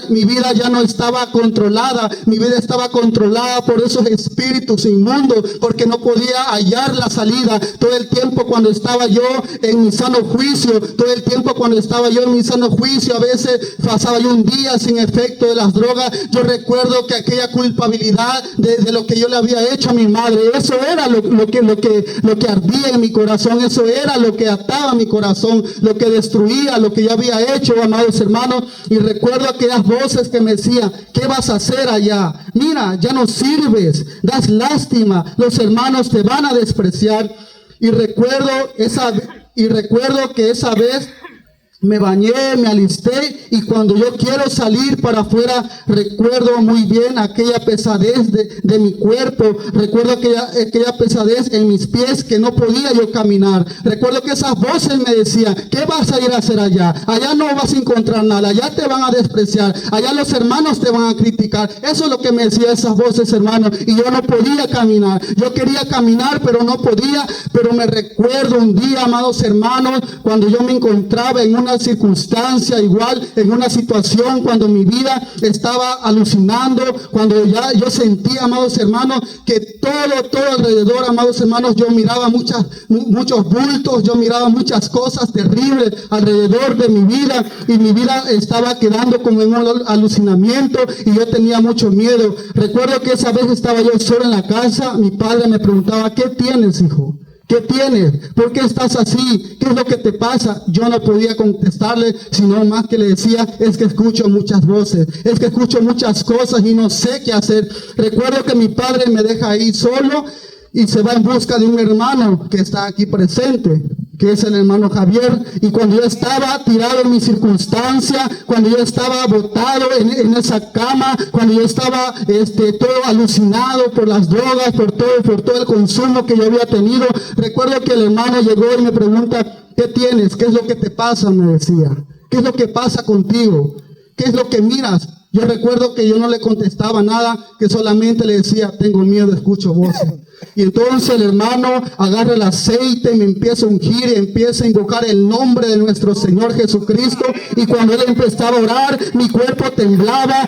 Mi vida ya no estaba controlada. Mi vida estaba controlada por esos espíritus inmundos, porque no podía hallar la salida. Todo el tiempo cuando estaba yo en mi sano juicio, a veces pasaba yo un día sin efecto de las drogas. Yo recuerdo que aquella culpabilidad de lo que yo le había hecho a mi madre, eso era lo que ardía en mi corazón, eso era lo que ataba mi corazón, lo que destruía lo que yo había hecho, amados hermanos. Y recuerdo aquellas voces que me decían, ¿qué vas a hacer allá? Mira, ya no sirves, das lástima, los hermanos te van a despreciar. Y recuerdo que esa vez me bañé, me alisté, y cuando yo quiero salir para afuera, recuerdo muy bien aquella pesadez de mi cuerpo. Recuerdo aquella pesadez en mis pies, que no podía yo caminar. Recuerdo que esas voces me decían, ¿qué vas a ir a hacer allá? Allá no vas a encontrar nada, allá te van a despreciar, allá los hermanos te van a criticar. Eso es lo que me decían esas voces, hermanos, y yo no podía caminar. Yo quería caminar, pero no podía. Pero me recuerdo un día, amados hermanos, cuando yo me encontraba en una circunstancia igual, en una situación, cuando mi vida estaba alucinando, cuando ya yo sentía, amados hermanos, que todo alrededor, amados hermanos, yo miraba muchos bultos, yo miraba muchas cosas terribles alrededor de mi vida, y mi vida estaba quedando como en un alucinamiento, y yo tenía mucho miedo. Recuerdo que esa vez estaba yo solo en la casa. Mi padre me preguntaba, ¿qué tienes, hijo? ¿Qué tienes? ¿Por qué estás así? ¿Qué es lo que te pasa? Yo no podía contestarle, sino más que le decía, es que escucho muchas voces, es que escucho muchas cosas y no sé qué hacer. Recuerdo que mi padre me deja ahí solo y se va en busca de un hermano que está aquí presente, que es el hermano Javier. Y cuando yo estaba tirado en mi circunstancia, cuando yo estaba botado en esa cama, cuando yo estaba todo alucinado por las drogas, por todo el consumo que yo había tenido, recuerdo que el hermano llegó y me pregunta, ¿qué tienes? ¿Qué es lo que te pasa? Me decía, ¿qué es lo que pasa contigo? ¿Qué es lo que miras? Yo recuerdo que yo no le contestaba nada, que solamente le decía, tengo miedo, escucho voces. Y entonces el hermano agarra el aceite y me empieza a ungir y empieza a invocar el nombre de nuestro Señor Jesucristo. Y cuando él empezaba a orar, mi cuerpo temblaba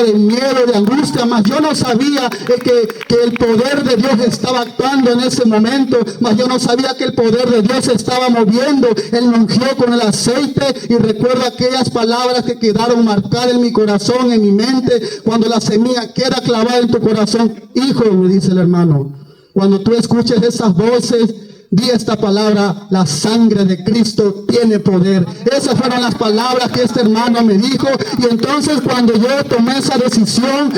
de miedo, de angustia. Mas yo no sabía que el poder de Dios estaba actuando en ese momento. Mas yo no sabía que el poder de Dios se estaba moviendo. Él me ungió con el aceite, y recuerdo aquellas palabras que quedaron marcadas en mi corazón, en mi mente. Cuando la semilla queda clavada en tu corazón, hijo, me dice el hermano, cuando tú escuches esas voces, di esta palabra: la sangre de Cristo tiene poder. Esas fueron las palabras que este hermano me dijo. Y entonces cuando yo tomé esa decisión,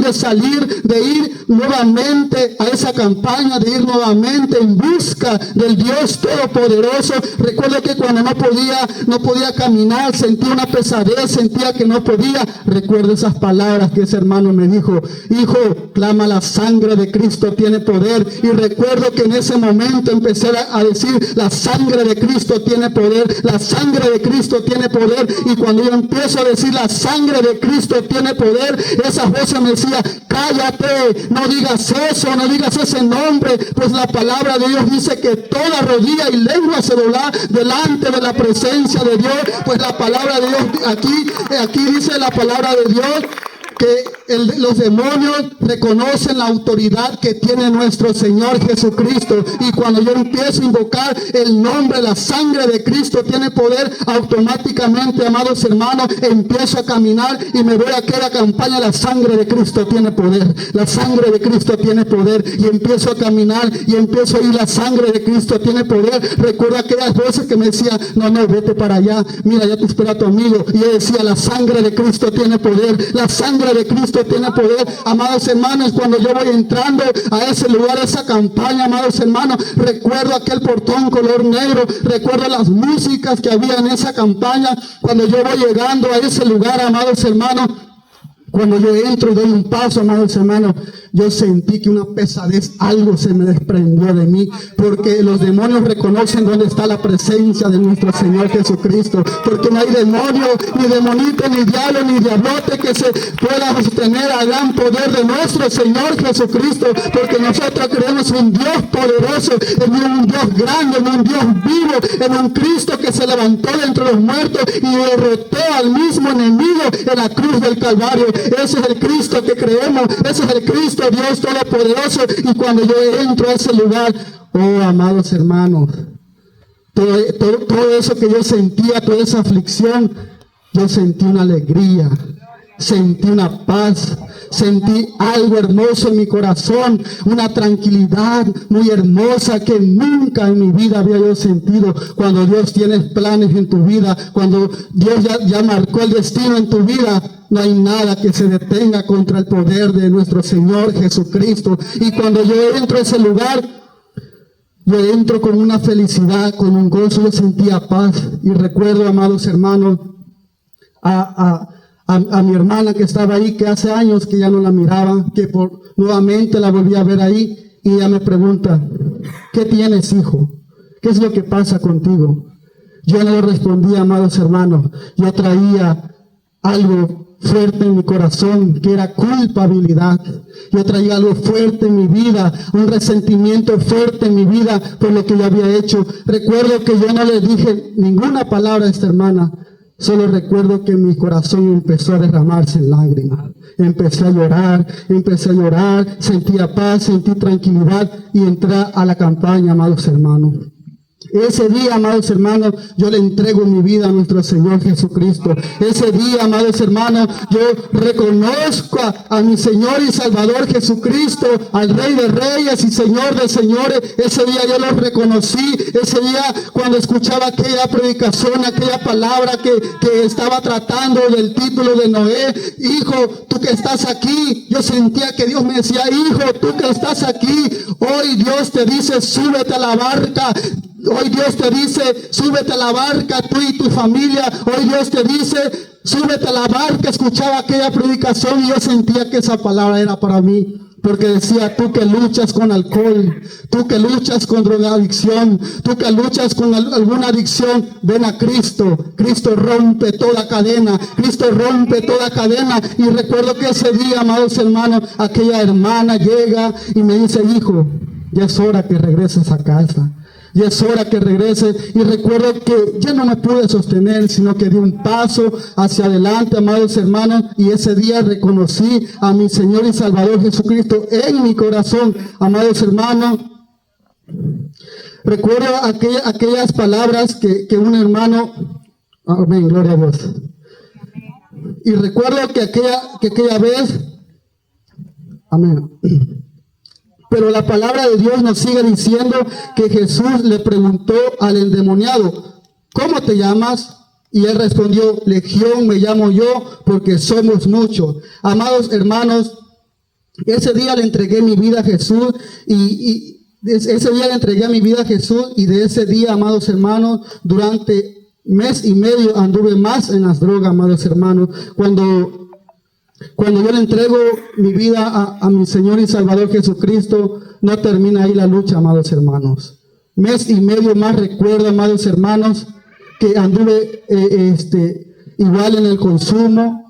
de salir, de ir nuevamente a esa campaña, de ir nuevamente en busca del Dios Todopoderoso, recuerdo que cuando no podía caminar, sentía una pesadez, sentía que no podía. Recuerdo esas palabras que ese hermano me dijo: hijo, clama, la sangre de Cristo tiene poder. Y recuerdo que en ese momento empecé a decir, la sangre de Cristo tiene poder, la sangre de Cristo tiene poder. Y cuando yo empiezo a decir la sangre de Cristo tiene poder, esa voz me decía, cállate, no digas eso, no digas ese nombre, pues la palabra de Dios dice que toda rodilla y lengua se dobla delante de la presencia de Dios. Pues la palabra de Dios, aquí dice la palabra de Dios que los demonios reconocen la autoridad que tiene nuestro Señor Jesucristo. Y cuando yo empiezo a invocar el nombre, la sangre de Cristo tiene poder, automáticamente, amados hermanos, empiezo a caminar y me voy a aquella campaña, la sangre de Cristo tiene poder, la sangre de Cristo tiene poder, y empiezo a caminar y empiezo a ir, la sangre de Cristo tiene poder. Recuerdo aquellas voces que me decían, no, vete para allá, mira, ya te espera tu amigo. Y yo decía, la sangre de Cristo tiene poder, la sangre de Cristo tiene poder. Amados hermanos, cuando yo voy entrando a ese lugar, a esa campaña, amados hermanos, recuerdo aquel portón color negro, recuerdo las músicas que había en esa campaña. Cuando yo voy llegando a ese lugar, amados hermanos, cuando yo entro y doy un paso, amados hermanos, yo sentí que una pesadez, algo se me desprendió de mí, porque los demonios reconocen dónde está la presencia de nuestro Señor Jesucristo, porque no hay demonio, ni demonito, ni diablo, ni diablote que se pueda sostener al gran poder de nuestro Señor Jesucristo, porque nosotros creemos en un Dios poderoso, en un Dios grande, en un Dios vivo, en un Cristo que se levantó de entre los muertos y derrotó al mismo enemigo en la cruz del Calvario. Ese es el Cristo que creemos, ese es el Cristo Dios Todopoderoso. Y cuando yo entro a ese lugar, oh amados hermanos, todo eso que yo sentía, toda esa aflicción, yo sentí una alegría, sentí una paz, sentí algo hermoso en mi corazón, una tranquilidad muy hermosa que nunca en mi vida había yo sentido. Cuando Dios tiene planes en tu vida, cuando Dios ya marcó el destino en tu vida, no hay nada que se detenga contra el poder de nuestro Señor Jesucristo. Y cuando yo entro a ese lugar, yo entro con una felicidad, con un gozo, yo sentía paz. Y recuerdo, amados hermanos, a mi hermana que estaba ahí, que hace años que ya no la miraba, que nuevamente la volví a ver ahí, y ella me pregunta, ¿qué tienes, hijo? ¿Qué es lo que pasa contigo? Yo no le respondía, amados hermanos, yo traía algo fuerte en mi corazón, que era culpabilidad. Yo traía algo fuerte en mi vida, un resentimiento fuerte en mi vida por lo que yo había hecho. Recuerdo que yo no le dije ninguna palabra a esta hermana, solo recuerdo que mi corazón empezó a derramarse en lágrimas. Empecé a llorar, sentía paz, sentí tranquilidad y entré a la campaña, amados hermanos. Ese día, amados hermanos, yo le entrego mi vida a nuestro Señor Jesucristo. Ese día, amados hermanos, yo reconozco a mi Señor y Salvador Jesucristo, al Rey de Reyes y Señor de Señores. Ese día yo lo reconocí. Ese día, cuando escuchaba aquella predicación, aquella palabra que estaba tratando del título de Noé, hijo, tú que estás aquí, yo sentía que Dios me decía, hijo, tú que estás aquí, hoy Dios te dice, súbete a la barca. Hoy Dios te dice, súbete a la barca, tú y tu familia. Hoy Dios te dice, súbete a la barca. Escuchaba aquella predicación y yo sentía que esa palabra era para mí. Porque decía, tú que luchas con alcohol, tú que luchas con drogadicción, tú que luchas con alguna adicción, ven a Cristo. Cristo rompe toda cadena, Cristo rompe toda cadena. Y recuerdo que ese día, amados hermanos, aquella hermana llega y me dice, hijo, ya es hora que regreses a casa. Y es hora que regrese. Y recuerdo que ya no me pude sostener, sino que di un paso hacia adelante, amados hermanos. Y ese día reconocí a mi Señor y Salvador Jesucristo en mi corazón, amados hermanos. Recuerdo aquellas palabras que un hermano, amén, gloria a Dios. Y recuerdo que aquella vez, amén. Pero la palabra de Dios nos sigue diciendo que Jesús le preguntó al endemoniado, ¿cómo te llamas? Y él respondió, Legión me llamo yo, porque somos muchos. Amados hermanos, ese día le entregué mi vida a Jesús y ese día le entregué mi vida a Jesús, y de ese día, amados hermanos, durante mes y medio anduve más en las drogas, amados hermanos. Cuando yo le entrego mi vida a mi Señor y Salvador Jesucristo, no termina ahí la lucha, amados hermanos. Mes y medio más recuerdo, amados hermanos, que anduve igual en el consumo.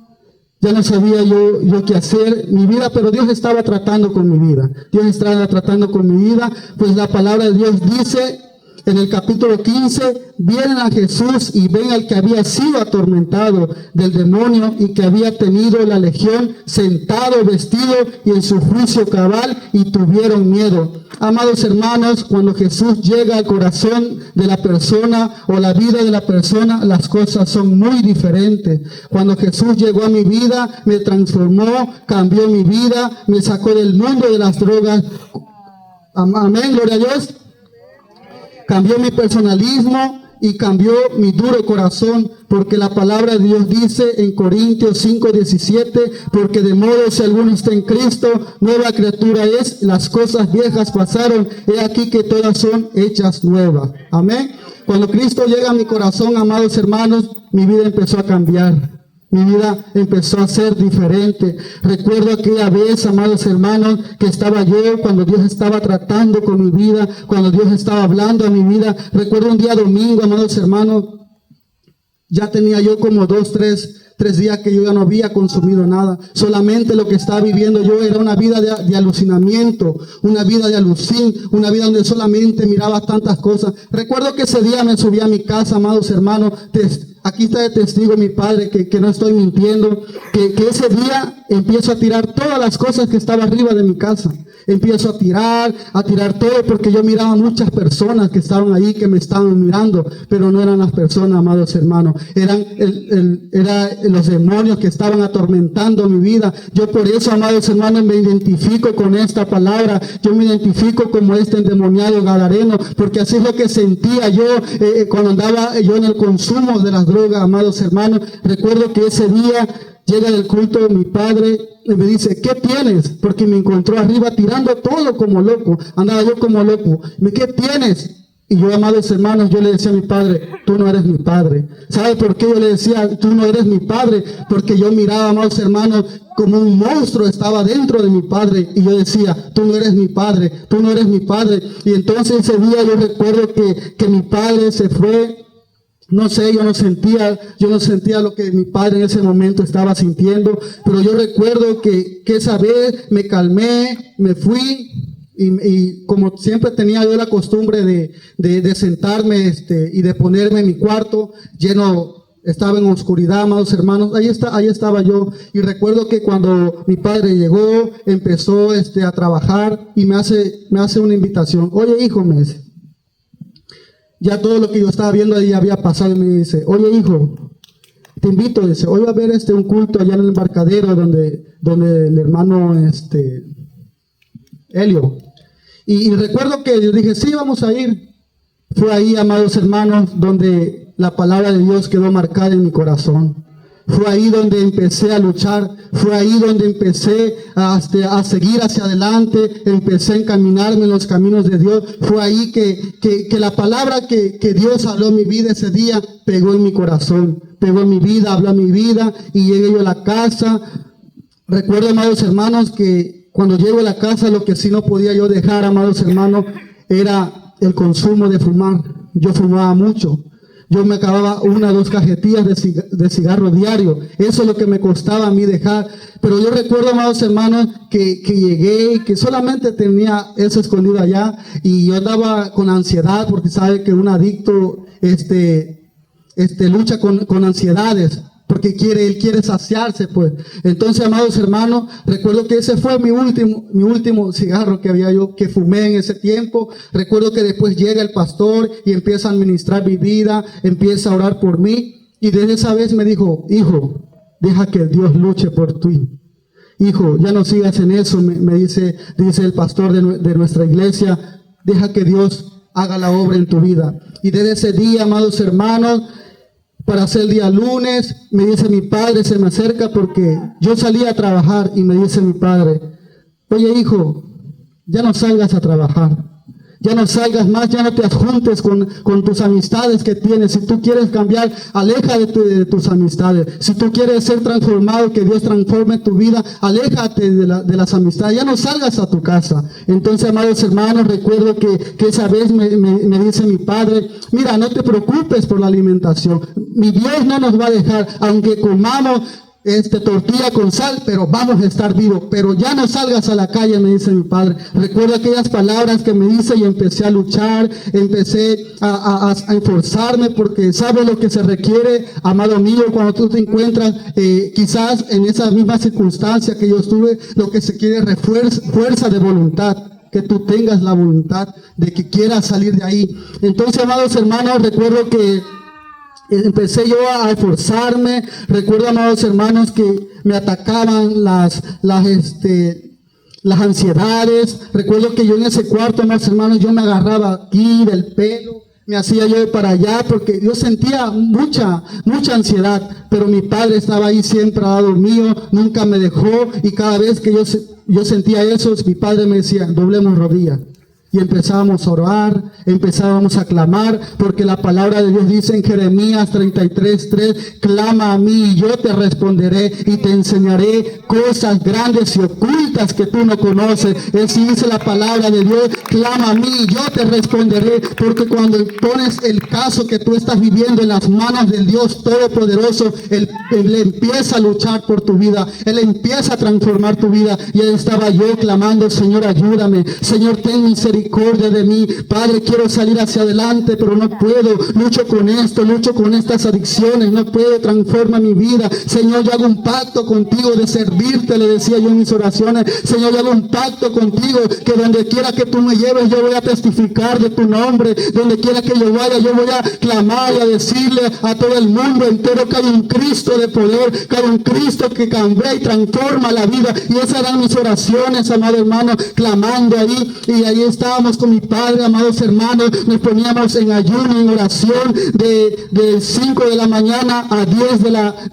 Ya no sabía yo qué hacer, mi vida, pero Dios estaba tratando con mi vida. Dios estaba tratando con mi vida, pues la palabra de Dios dice en el capítulo 15, vienen a Jesús y ven al que había sido atormentado del demonio y que había tenido la legión sentado, vestido y en su juicio cabal, y tuvieron miedo. Amados hermanos, cuando Jesús llega al corazón de la persona o la vida de la persona, las cosas son muy diferentes. Cuando Jesús llegó a mi vida, me transformó, cambió mi vida, me sacó del mundo de las drogas. Amén, gloria a Dios. Cambió mi personalismo y cambió mi duro corazón, porque la palabra de Dios dice en Corintios 5:17, porque de modo si alguno está en Cristo, nueva criatura es, las cosas viejas pasaron, he aquí que todas son hechas nuevas. Amén. Cuando Cristo llega a mi corazón, amados hermanos, mi vida empezó a cambiar. Mi vida empezó a ser diferente. Recuerdo aquella vez, amados hermanos, que estaba yo cuando Dios estaba tratando con mi vida, cuando Dios estaba hablando a mi vida. Recuerdo un día domingo, amados hermanos, ya tenía yo como 3 días que yo ya no había consumido nada. Solamente lo que estaba viviendo yo era una vida de alucinamiento, una vida de alucín, una vida donde solamente miraba tantas cosas. Recuerdo que ese día me subí a mi casa, amados hermanos. Aquí está de testigo mi padre, que no estoy mintiendo, que ese día empiezo a tirar todas las cosas que estaban arriba de mi casa. Empiezo a tirar todo, porque yo miraba muchas personas que estaban ahí, que me estaban mirando, pero no eran las personas, amados hermanos. Eran los demonios que estaban atormentando mi vida. Yo por eso, amados hermanos, me identifico con esta palabra. Yo me identifico como este endemoniado gadareno, porque así es lo que sentía yo cuando andaba yo en el consumo de las drogas, amados hermanos. Recuerdo que ese día llega del culto mi padre y me dice, ¿qué tienes? Porque me encontró arriba tirando todo como loco. Andaba yo como loco. ¿Qué tienes? Y yo, amados hermanos, yo le decía a mi padre, tú no eres mi padre. ¿Sabe por qué yo le decía, tú no eres mi padre? Porque yo miraba, amados hermanos, como un monstruo estaba dentro de mi padre. Y yo decía, tú no eres mi padre, tú no eres mi padre. Y entonces ese día yo recuerdo que mi padre se fue. No sé, yo no sentía lo que mi padre en ese momento estaba sintiendo, pero yo recuerdo que esa vez me calmé, me fui y como siempre tenía yo la costumbre de sentarme y de ponerme en mi cuarto estaba en oscuridad, amados hermanos. Ahí estaba yo, y recuerdo que cuando mi padre llegó, empezó a trabajar y me hace una invitación. Oye, hijo, me dice, ya todo lo que yo estaba viendo ahí había pasado, y me dice, oye, hijo, te invito, dice, hoy va a haber un culto allá en el embarcadero donde el hermano Helio. Y recuerdo que yo dije, sí, vamos a ir. Fue ahí, amados hermanos, donde la palabra de Dios quedó marcada en mi corazón. Fue ahí donde empecé a luchar, fue ahí donde empecé a seguir hacia adelante, empecé a encaminarme en los caminos de Dios. Fue ahí que la palabra que Dios habló en mi vida ese día pegó en mi corazón, pegó en mi vida, habló en mi vida, y llegué yo a la casa. Recuerdo, amados hermanos, que cuando llego a la casa, lo que sí no podía yo dejar, amados hermanos, era el consumo de fumar. Yo fumaba mucho. Yo me acababa 1 o 2 cajetillas de cigarro diario. Eso es lo que me costaba a mí dejar. Pero yo recuerdo, amados hermanos, que llegué y que solamente tenía eso escondido allá. Y yo andaba con ansiedad, porque sabe que un adicto lucha con ansiedades, porque él quiere saciarse, pues. Entonces, amados hermanos, recuerdo que ese fue mi último cigarro que fumé en ese tiempo. Recuerdo que después llega el pastor y empieza a administrar mi vida, empieza a orar por mí, y desde esa vez me dijo, hijo, deja que Dios luche por ti. Hijo, ya no sigas en eso, me dice el pastor de nuestra iglesia, deja que Dios haga la obra en tu vida. Y desde ese día, amados hermanos, para ser el día lunes, me dice mi padre, se me acerca porque yo salía a trabajar, y me dice mi padre, oye, hijo, ya no salgas a trabajar, Ya no salgas más, ya no te adjuntes con tus amistades que tienes. Si tú quieres cambiar, aléjate de tus amistades. Si tú quieres ser transformado, que Dios transforme tu vida, aléjate de las amistades. Ya no salgas a tu casa. Entonces, amados hermanos, recuerdo que esa vez me dice mi padre, mira, no te preocupes por la alimentación. Mi Dios no nos va a dejar, aunque comamos tortilla con sal, pero vamos a estar vivos. Pero ya no salgas a la calle, me dice mi padre. Recuerdo aquellas palabras que me dice y empecé a luchar, empecé a esforzarme, porque sabes lo que se requiere, amado mío, cuando tú te encuentras quizás en esa misma circunstancia que yo estuve. Lo que se quiere es fuerza de voluntad, que tú tengas la voluntad de que quieras salir de ahí. Entonces, amados hermanos, recuerdo que empecé yo a esforzarme. Recuerdo, amados hermanos, que me atacaban las ansiedades. Recuerdo que yo en ese cuarto, amados hermanos, yo me agarraba aquí del pelo, me hacía yo para allá, porque yo sentía mucha ansiedad, pero mi padre estaba ahí siempre al lado mío, nunca me dejó, y cada vez que yo sentía eso, mi padre me decía, doblemos rodillas. Y empezábamos a orar, empezábamos a clamar, porque la palabra de Dios dice en Jeremías 33:3, clama a mí y yo te responderé y te enseñaré cosas grandes y ocultas que tú no conoces. Así dice la palabra de Dios, clama a mí y yo te responderé, porque cuando pones el caso que tú estás viviendo en las manos del Dios Todopoderoso, Él empieza a luchar por tu vida, Él empieza a transformar tu vida. Y ahí estaba yo clamando, Señor, ayúdame, Señor, ten misericordia de mí, Padre, quiero salir hacia adelante, pero no puedo, lucho con esto, lucho con estas adicciones, no puedo, transforma mi vida. Señor, yo hago un pacto contigo de servirte, le decía yo en mis oraciones. Señor, yo hago un pacto contigo, que donde quiera que tú me lleves, yo voy a testificar de tu nombre, donde quiera que yo vaya, yo voy a clamar y a decirle a todo el mundo entero que hay un Cristo de poder, que hay un Cristo que cambia y transforma la vida. Y esas eran mis oraciones, amado hermano, clamando ahí, y ahí estábamos con mi padre, amados hermanos, nos poníamos en ayuno, en oración, de 5 de la mañana a 10 de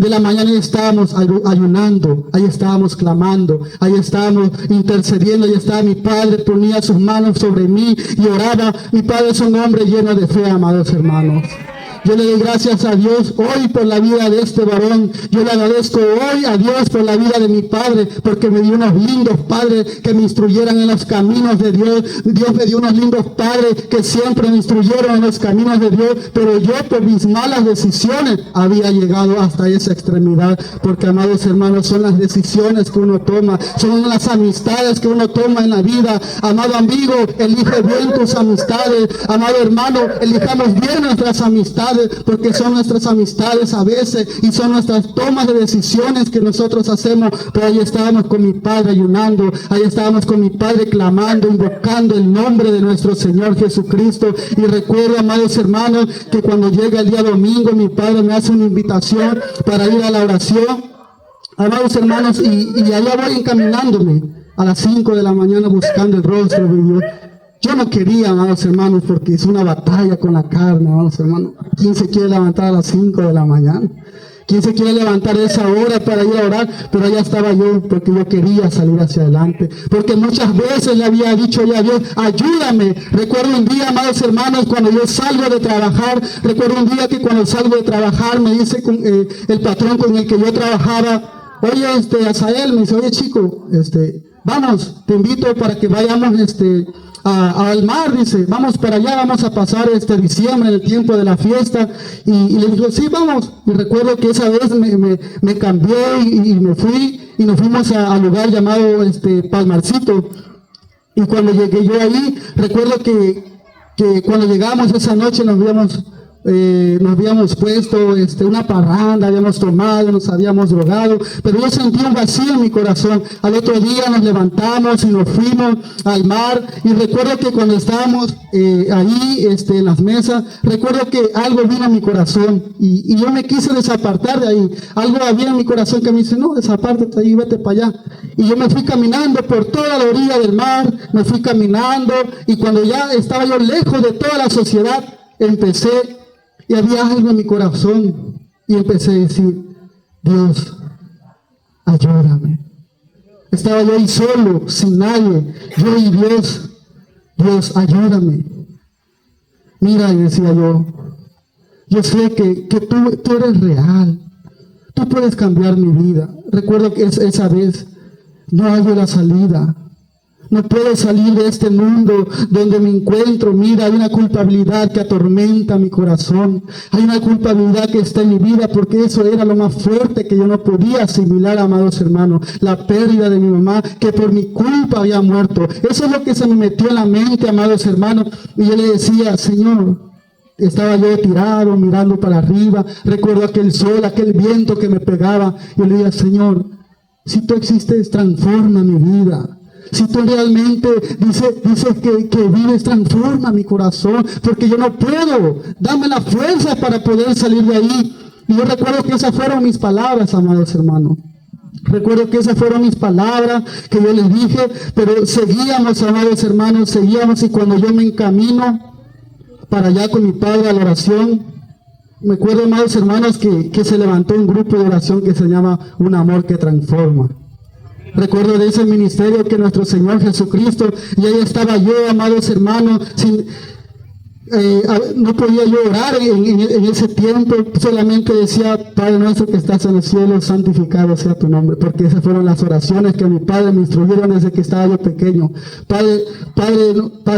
la mañana, y estábamos ayunando, ahí estábamos clamando, ahí estábamos intercediendo, ahí estaba mi padre, ponía sus manos sobre mí y oraba. Mi padre es un hombre lleno de fe, amados hermanos. Yo le doy gracias a Dios hoy por la vida de este varón. Yo le agradezco hoy a Dios por la vida de mi padre, porque me dio unos lindos padres que me instruyeran en los caminos de Dios. Dios me dio unos lindos padres que siempre me instruyeron en los caminos de Dios, pero yo por mis malas decisiones había llegado hasta esa extremidad. Porque, amados hermanos, son las decisiones que uno toma, son las amistades que uno toma en la vida. Amado amigo, elige bien tus amistades. Amado hermano, elijamos bien nuestras amistades, porque son nuestras amistades a veces y son nuestras tomas de decisiones que nosotros hacemos. Pero ahí estábamos con mi padre ayunando, ahí estábamos con mi padre clamando, invocando el nombre de nuestro Señor Jesucristo. Y recuerdo, amados hermanos, que cuando llega el día domingo, mi padre me hace una invitación para ir a la oración, amados hermanos, y allá voy encaminándome a las 5 de la mañana buscando el rostro de Dios. Yo no quería, amados hermanos, porque es una batalla con la carne, amados hermanos. ¿Quién se quiere levantar a las 5 de la mañana? ¿Quién se quiere levantar a esa hora para ir a orar? Pero allá estaba yo, porque yo quería salir hacia adelante. Porque muchas veces le había dicho ya a Dios, ayúdame. Recuerdo un día, amados hermanos, cuando yo salgo de trabajar, recuerdo un día que cuando salgo de trabajar me dice el patrón con el que yo trabajaba, oye, Asael, me dice, oye chico, vamos, te invito para que vayamos, al mar, dice, vamos para allá, vamos a pasar diciembre, en el tiempo de la fiesta. Y le dijo, sí, vamos. Y recuerdo que esa vez me cambié y me fui, y nos fuimos al lugar llamado Palmarcito. Y cuando llegué yo ahí, recuerdo que cuando llegamos esa noche nos habíamos puesto una parranda, habíamos tomado, nos habíamos drogado, pero yo sentí un vacío en mi corazón. Al otro día nos levantamos y nos fuimos al mar, y recuerdo que cuando estábamos ahí en las mesas, recuerdo que algo vino a mi corazón, y yo me quise desapartar de ahí. Algo había en mi corazón que me dice, no, desapártate ahí, vete para allá. Y yo me fui caminando por toda la orilla del mar, me fui caminando, y cuando ya estaba yo lejos de toda la sociedad, empecé, y había algo en mi corazón, y empecé a decir, Dios, ayúdame. Estaba yo ahí solo, sin nadie, yo y Dios. Dios, ayúdame. Mira, decía yo sé que tú eres real. Tú puedes cambiar mi vida. Recuerdo que esa vez no hallo la salida. No puedo salir de este mundo donde me encuentro. Mira, hay una culpabilidad que atormenta mi corazón. Hay una culpabilidad que está en mi vida porque eso era lo más fuerte que yo no podía asimilar, amados hermanos. La pérdida de mi mamá, que por mi culpa había muerto. Eso es lo que se me metió en la mente, amados hermanos. Y yo le decía, Señor, estaba yo tirado, mirando para arriba. Recuerdo aquel sol, aquel viento que me pegaba. Yo le decía, Señor, si tú existes, transforma mi vida. Si tú realmente dices que vives, transforma mi corazón, porque yo no puedo. Dame la fuerza para poder salir de ahí. Y yo recuerdo que esas fueron mis palabras, amados hermanos. Recuerdo que esas fueron mis palabras que yo les dije, pero seguíamos, amados hermanos, seguíamos. Y cuando yo me encamino para allá con mi padre a la oración, me acuerdo, amados hermanos, que se levantó un grupo de oración que se llama Un Amor que Transforma. Recuerdo de ese ministerio que nuestro Señor Jesucristo, y ahí estaba yo, amados hermanos, no podía yo orar en ese tiempo, solamente decía, Padre nuestro que estás en los cielos, santificado sea tu nombre, porque esas fueron las oraciones que mi padre me instruyeron desde que estaba yo pequeño. Padre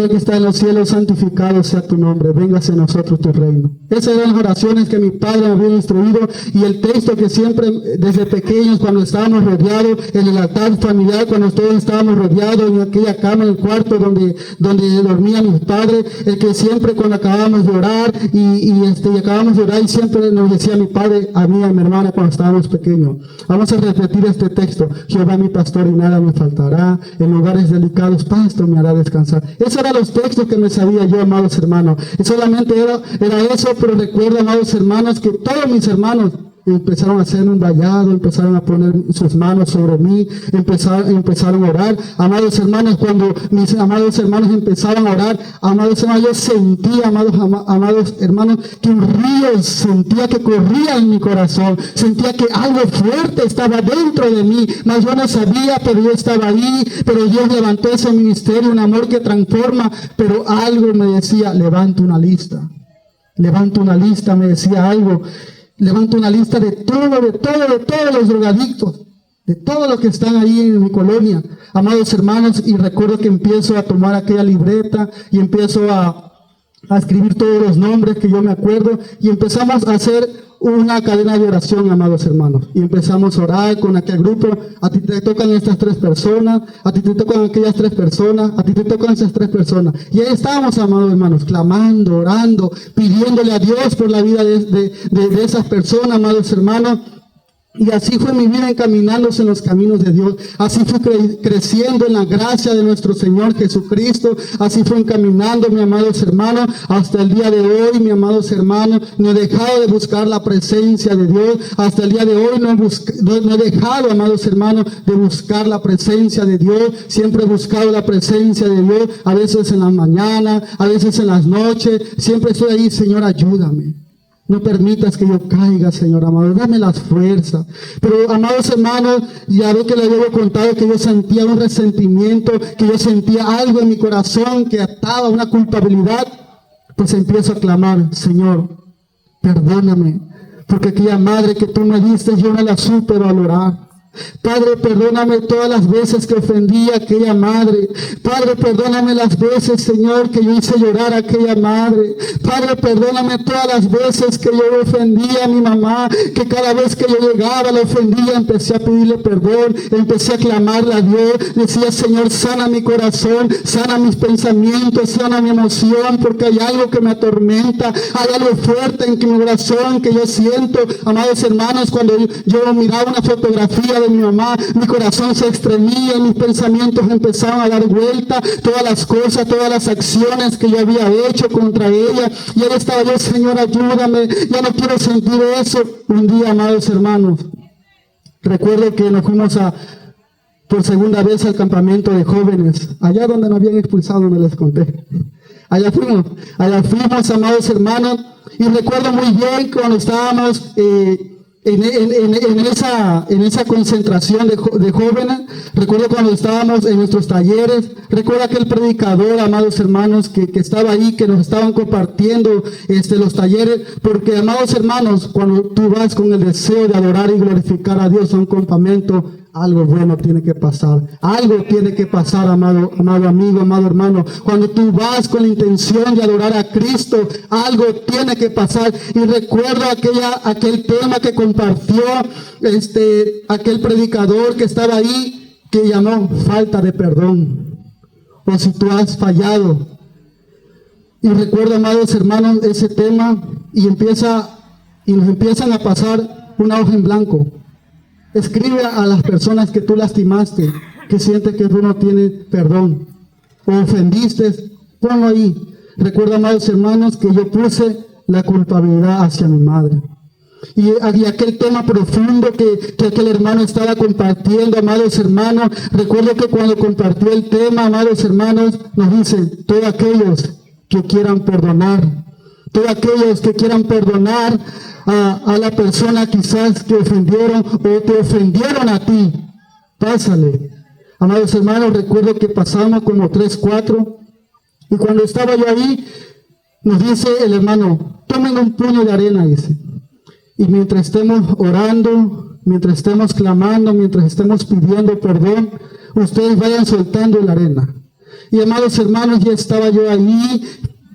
que está en los cielos, santificado sea tu nombre, véngase a nosotros tu reino. Esas eran las oraciones que mi padre me había instruido, y el texto que siempre desde pequeños, cuando estábamos rodeados en el altar familiar, cuando todos estábamos rodeados en aquella cama, en el cuarto donde dormía mi padre, el que siempre cuando acabamos de orar y acabamos de orar, y siempre nos decía mi padre, a mí y a mi hermana cuando estábamos pequeños, vamos a repetir este texto: Jehová mi pastor y nada me faltará, en lugares delicados pasto me hará descansar. Esos eran los textos que me sabía yo, amados hermanos, y solamente era eso. Pero recuerdo, amados hermanos, que todos mis hermanos empezaron a hacerme un vallado, empezaron a poner sus manos sobre mí, empezaron a orar. Amados hermanos, cuando mis amados hermanos empezaban a orar, amados hermanos, yo sentía, amados hermanos, que un río sentía que corría en mi corazón, sentía que algo fuerte estaba dentro de mí, mas yo no sabía, pero yo estaba ahí. Pero Dios levantó ese ministerio, Un Amor que Transforma, pero algo me decía, levanta una lista, me decía algo. Levanto una lista de todos los drogadictos, de todos los que están ahí en mi colonia, amados hermanos. Y recuerdo que empiezo a tomar aquella libreta y empiezo a escribir todos los nombres que yo me acuerdo, y empezamos a hacer una cadena de oración, amados hermanos, y empezamos a orar con aquel grupo. A ti te tocan estas 3 personas, a ti te tocan aquellas 3 personas, a ti te tocan esas 3 personas, y ahí estábamos, amados hermanos, clamando, orando, pidiéndole a Dios por la vida de esas personas, amados hermanos. Y así fue mi vida encaminándose en los caminos de Dios. Así fui creciendo en la gracia de nuestro Señor Jesucristo. Así fue encaminando, mis amados hermanos, hasta el día de hoy, mis amados hermanos. No he dejado de buscar la presencia de Dios. Hasta el día de hoy no he dejado, amados hermanos, de buscar la presencia de Dios. Siempre he buscado la presencia de Dios. A veces en la mañana, a veces en las noches. Siempre estoy ahí, Señor, ayúdame. No permitas que yo caiga, Señor amado, dame las fuerzas. Pero, amados hermanos, ya ve que les había contado que yo sentía un resentimiento, que yo sentía algo en mi corazón que ataba una culpabilidad. Pues empiezo a clamar, Señor, perdóname, porque aquella madre que tú me diste yo no la supe valorar. Padre, perdóname todas las veces que ofendí a aquella madre. Padre, perdóname las veces, Señor, que yo hice llorar a aquella madre. Padre, perdóname todas las veces que yo ofendí a mi mamá, que cada vez que yo llegaba la ofendía. Empecé a pedirle perdón, empecé a clamarle a Dios. Decía, Señor, sana mi corazón, sana mis pensamientos, sana mi emoción, porque hay algo que me atormenta, hay algo fuerte en mi corazón que yo siento. Amados hermanos, cuando yo miraba una fotografía de mi mamá, mi corazón se extremía, mis pensamientos empezaban a dar vuelta, todas las cosas, todas las acciones que yo había hecho contra ella, y ahí estaba yo, Señor, ayúdame, ya no quiero sentir eso. Un día, amados hermanos, recuerdo que nos fuimos por segunda vez al campamento de jóvenes, allá donde nos habían expulsado, me les conté. Allá fuimos, amados hermanos, y recuerdo muy bien cuando estábamos en esa concentración de jóvenes. Recuerdo cuando estábamos en nuestros talleres, recuerdo aquel predicador, amados hermanos, que estaba ahí, que nos estaban compartiendo los talleres, porque, amados hermanos, cuando tú vas con el deseo de adorar y glorificar a Dios a un campamento, algo bueno tiene que pasar. Algo tiene que pasar, amado amigo, amado hermano. Cuando tú vas con la intención de adorar a Cristo, algo tiene que pasar. Y recuerdo aquel tema que compartió aquel predicador que estaba ahí, que llamó falta de perdón. O si tú has fallado. Y recuerdo, amados hermanos, ese tema, y nos empiezan a pasar una hoja en blanco. Escribe a las personas que tú lastimaste, que sientes que tú no tienes perdón, o ofendiste, ponlo ahí. Recuerda, amados hermanos, que yo puse la culpabilidad hacia mi madre. Y aquel tema profundo que aquel hermano estaba compartiendo, amados hermanos, recuerdo que cuando compartió el tema, amados hermanos, nos dice, todos aquellos que quieran perdonar, todos aquellos que quieran perdonar a la persona quizás que ofendieron o te ofendieron a ti, pásale. Amados hermanos, recuerdo que pasamos como 3, 4, y cuando estaba yo ahí, nos dice el hermano, tomen un puño de arena, dice, y mientras estemos orando, mientras estemos clamando, mientras estemos pidiendo perdón, ustedes vayan soltando la arena. Y amados hermanos, ya estaba yo ahí,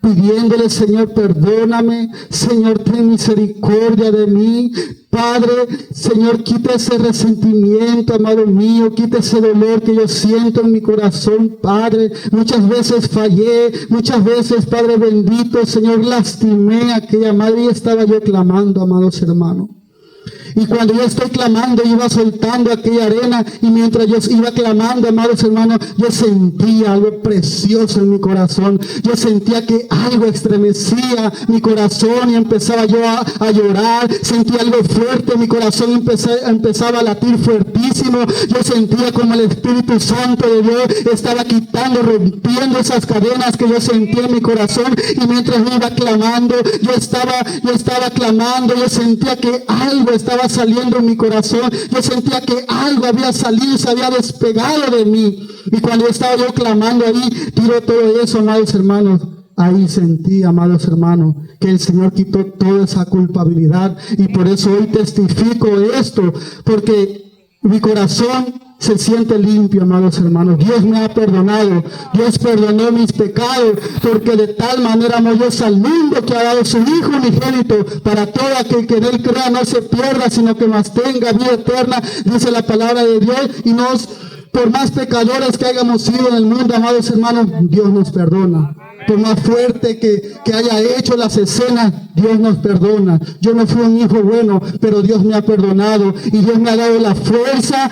pidiéndole, Señor, perdóname, Señor, ten misericordia de mí, Padre, Señor, quita ese resentimiento, amado mío, quita ese dolor que yo siento en mi corazón, Padre. Muchas veces fallé, muchas veces, Padre bendito, Señor, lastimé a aquella madre, y estaba yo clamando, amados hermanos. Y cuando yo estoy clamando, iba soltando aquella arena, y mientras yo iba clamando, amados hermanos, yo sentía algo precioso en mi corazón. Yo sentía que algo estremecía mi corazón y empezaba yo a llorar. Sentía algo fuerte en mi corazón, empezaba a latir fuertísimo. Yo sentía como el Espíritu Santo de Dios estaba quitando, rompiendo esas cadenas que yo sentía en mi corazón. Y mientras yo iba clamando, yo estaba clamando, yo sentía que algo estaba saliendo en mi corazón. Yo sentía que algo había salido, se había despegado de mí. Y cuando estaba yo clamando ahí, tiro todo eso, amados hermanos. Ahí sentí, amados hermanos, que el Señor quitó toda esa culpabilidad. Y por eso hoy testifico esto, porque mi corazón se siente limpio, amados hermanos. Dios me ha perdonado. Dios perdonó mis pecados, porque de tal manera amó Dios al mundo que ha dado su Hijo unigénito, para todo aquel que en él crea no se pierda, sino que más tenga vida eterna, dice la palabra de Dios. Y por más pecadores que hayamos sido en el mundo, amados hermanos, Dios nos perdona. Por más fuerte que haya hecho las escenas, Dios nos perdona. Yo no fui un hijo bueno, pero Dios me ha perdonado. Y Dios me ha dado la fuerza,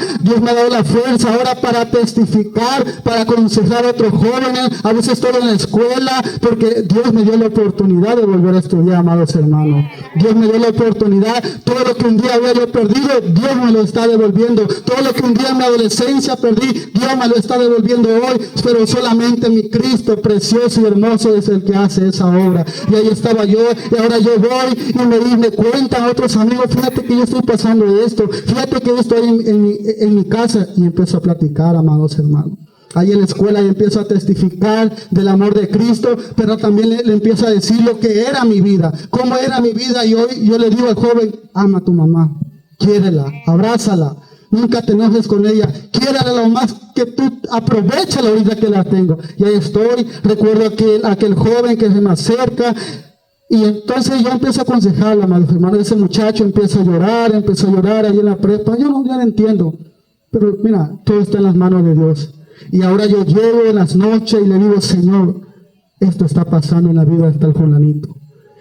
ahora para testificar, para aconsejar a otros jóvenes. A veces estoy en la escuela, porque Dios me dio la oportunidad de volver a estudiar, amados hermanos. Dios me dio la oportunidad. Todo lo que un día había yo perdido, Dios me lo está devolviendo. Todo lo que un día en mi adolescencia perdí, Dios me lo está devolviendo hoy. Pero solamente mi Cristo precioso y hermoso es el que hace esa obra. Y ahí estaba yo, y ahora yo voy y me cuentan otros amigos, fíjate que yo estoy pasando esto, fíjate que yo estoy en mi casa, y empiezo a platicar, amados hermanos. Ahí en la escuela y empiezo a testificar del amor de Cristo, pero también le empiezo a decir lo que era mi vida, cómo era mi vida. Y hoy yo le digo al joven, ama a tu mamá, quiérela, abrázala, nunca te enojes con ella, quiérala lo más que tú, aprovecha la vida que la tengo. Y ahí estoy, recuerdo aquel joven que se me acerca, y entonces yo empiezo a aconsejarla, amados hermanos. Ese muchacho empezó a llorar ahí en la prepa. Yo no entiendo, pero mira, todo está en las manos de Dios. Y ahora yo llego en las noches y le digo, Señor, esto está pasando en la vida de tal fulanito,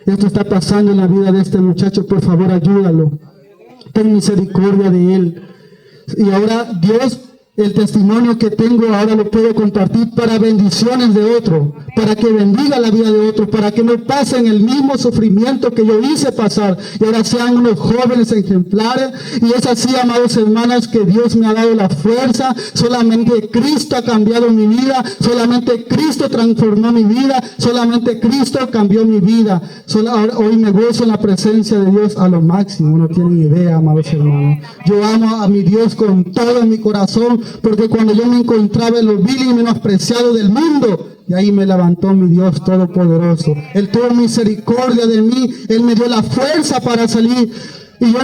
esto está pasando en la vida de este muchacho, por favor ayúdalo, ten misericordia de él. Y ahora Dios el testimonio que tengo ahora lo puedo compartir para bendiciones de otro, para que bendiga la vida de otro, para que no pasen el mismo sufrimiento que yo hice pasar y ahora sean unos jóvenes ejemplares. Y es así, amados hermanos, que Dios me ha dado la fuerza. Solamente Cristo ha cambiado mi vida, solamente Cristo transformó mi vida, solamente Cristo cambió mi vida. Hoy me gozo en la presencia de Dios a lo máximo, no tienen idea, amados hermanos. Yo amo a mi Dios con todo mi corazón, porque cuando yo me encontraba en lo vil y menospreciado del mundo, y ahí me levantó mi Dios Todopoderoso. Él tuvo misericordia de mí, Él me dio la fuerza para salir. Y yo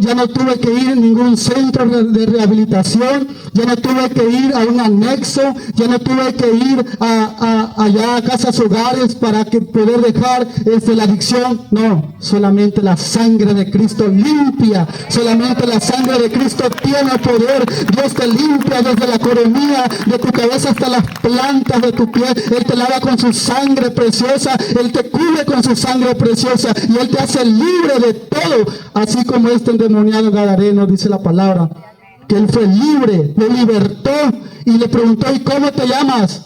ya no tuve que ir a ningún centro de rehabilitación, ya no tuve que ir a un anexo, ya no tuve que ir allá a casas hogares para poder dejar la adicción. No, solamente la sangre de Cristo limpia, solamente la sangre de Cristo tiene poder. Dios te limpia desde la coronilla de tu cabeza hasta las plantas de tu pie. Él te lava con su sangre preciosa, Él te cubre con su sangre preciosa y Él te hace libre de todo. Así como este endemoniado gadareno, dice la palabra, que él fue libre, lo libertó y le preguntó: ¿y cómo te llamas?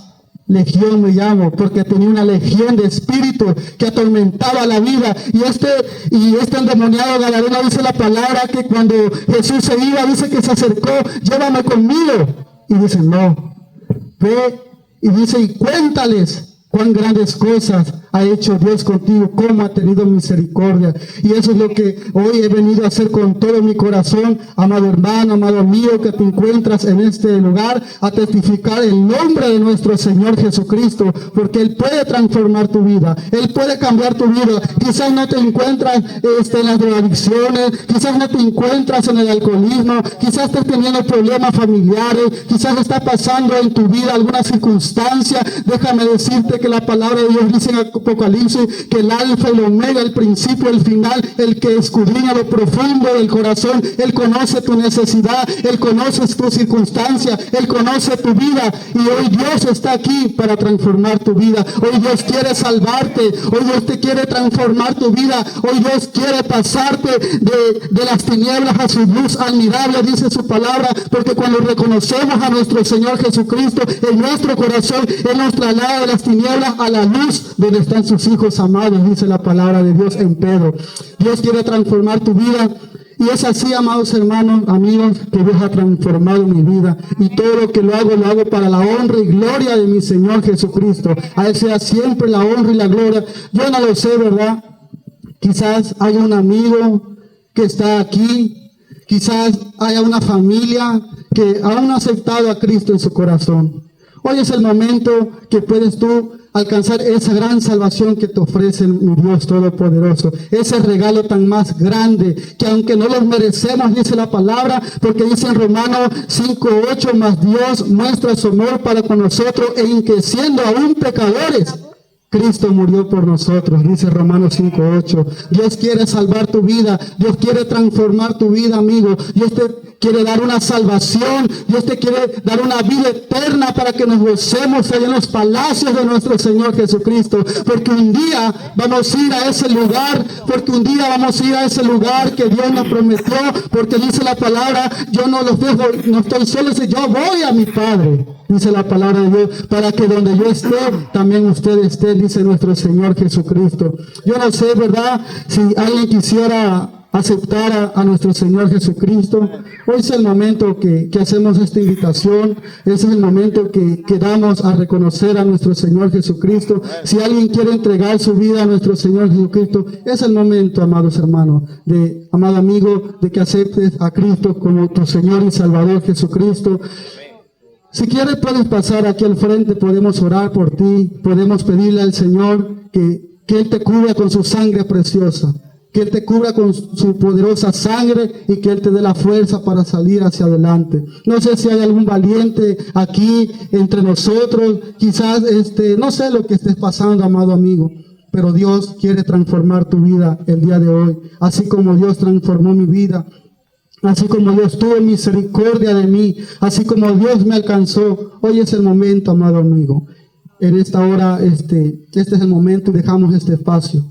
Legión me llamo, porque tenía una legión de espíritu que atormentaba la vida. Y este endemoniado gadareno, dice la palabra, que cuando Jesús se iba, dice que se acercó: llévame conmigo. Y dice: no, ve. Y dice: y cuéntales cuán grandes cosas ha hecho Dios contigo, cómo ha tenido misericordia. Y eso es lo que hoy he venido a hacer con todo mi corazón, amado hermano, amado mío, que te encuentras en este lugar, a testificar el nombre de nuestro Señor Jesucristo, porque Él puede transformar tu vida, Él puede cambiar tu vida. Quizás no te encuentras en las drogadicciones, quizás no te encuentras en el alcoholismo, quizás estés teniendo problemas familiares, quizás está pasando en tu vida alguna circunstancia. Déjame decirte que la palabra de Dios dice en Apocalipsis que el alfa y el omega, el principio y el final, el que escudriña lo profundo del corazón, Él conoce tu necesidad, Él conoce tu circunstancia, Él conoce tu vida. Y hoy Dios está aquí para transformar tu vida. Hoy Dios quiere salvarte, hoy Dios te quiere transformar tu vida, hoy Dios quiere pasarte de las tinieblas a su luz admirable, dice su palabra, porque cuando reconocemos a nuestro Señor Jesucristo en nuestro corazón, Él nos traslada de las tinieblas a la luz donde están sus hijos amados, dice la palabra de Dios en Pedro. Dios quiere transformar tu vida. Y es así, amados hermanos, amigos, que Dios ha transformado mi vida. Y todo lo que lo hago para la honra y gloria de mi Señor Jesucristo. A Él sea siempre la honra y la gloria. Yo no lo sé, ¿verdad? Quizás haya un amigo que está aquí. Quizás haya una familia que aún no ha aceptado a Cristo en su corazón. Hoy es el momento que puedes tú alcanzar esa gran salvación que te ofrece mi Dios Todopoderoso. Ese regalo tan más grande que aunque no los merecemos, dice la palabra, porque dice en Romanos 5:8, mas Dios muestra su amor para con nosotros en que siendo aún pecadores, Cristo murió por nosotros, dice Romanos 5:8. Dios quiere salvar tu vida, Dios quiere transformar tu vida, amigo. Dios te quiere dar una salvación, Dios te quiere dar una vida eterna para que nos gocemos allá en los palacios de nuestro Señor Jesucristo, porque un día vamos a ir a ese lugar, que Dios nos prometió, porque dice la palabra: yo no los dejo, no estoy solo, yo voy a mi Padre, dice la palabra de Dios, para que donde yo esté, también usted esté, dice nuestro Señor Jesucristo. Yo no sé, ¿verdad?, si alguien quisiera aceptar a nuestro Señor Jesucristo. Hoy es el momento que hacemos esta invitación, ese es el momento que damos a reconocer a nuestro Señor Jesucristo. Si alguien quiere entregar su vida a nuestro Señor Jesucristo, es el momento, amados hermanos, amado amigo, de que aceptes a Cristo como tu Señor y Salvador Jesucristo. Si quieres, puedes pasar aquí al frente, podemos orar por ti, podemos pedirle al Señor que Él te cubra con su sangre preciosa, que Él te cubra con su poderosa sangre y que Él te dé la fuerza para salir hacia adelante. No sé si hay algún valiente aquí entre nosotros, quizás no sé lo que estés pasando, amado amigo, pero Dios quiere transformar tu vida el día de hoy, así como Dios transformó mi vida. Así como Dios tuvo misericordia de mí, así como Dios me alcanzó. Hoy es el momento, amado amigo. En esta hora, este es el momento y dejamos este espacio.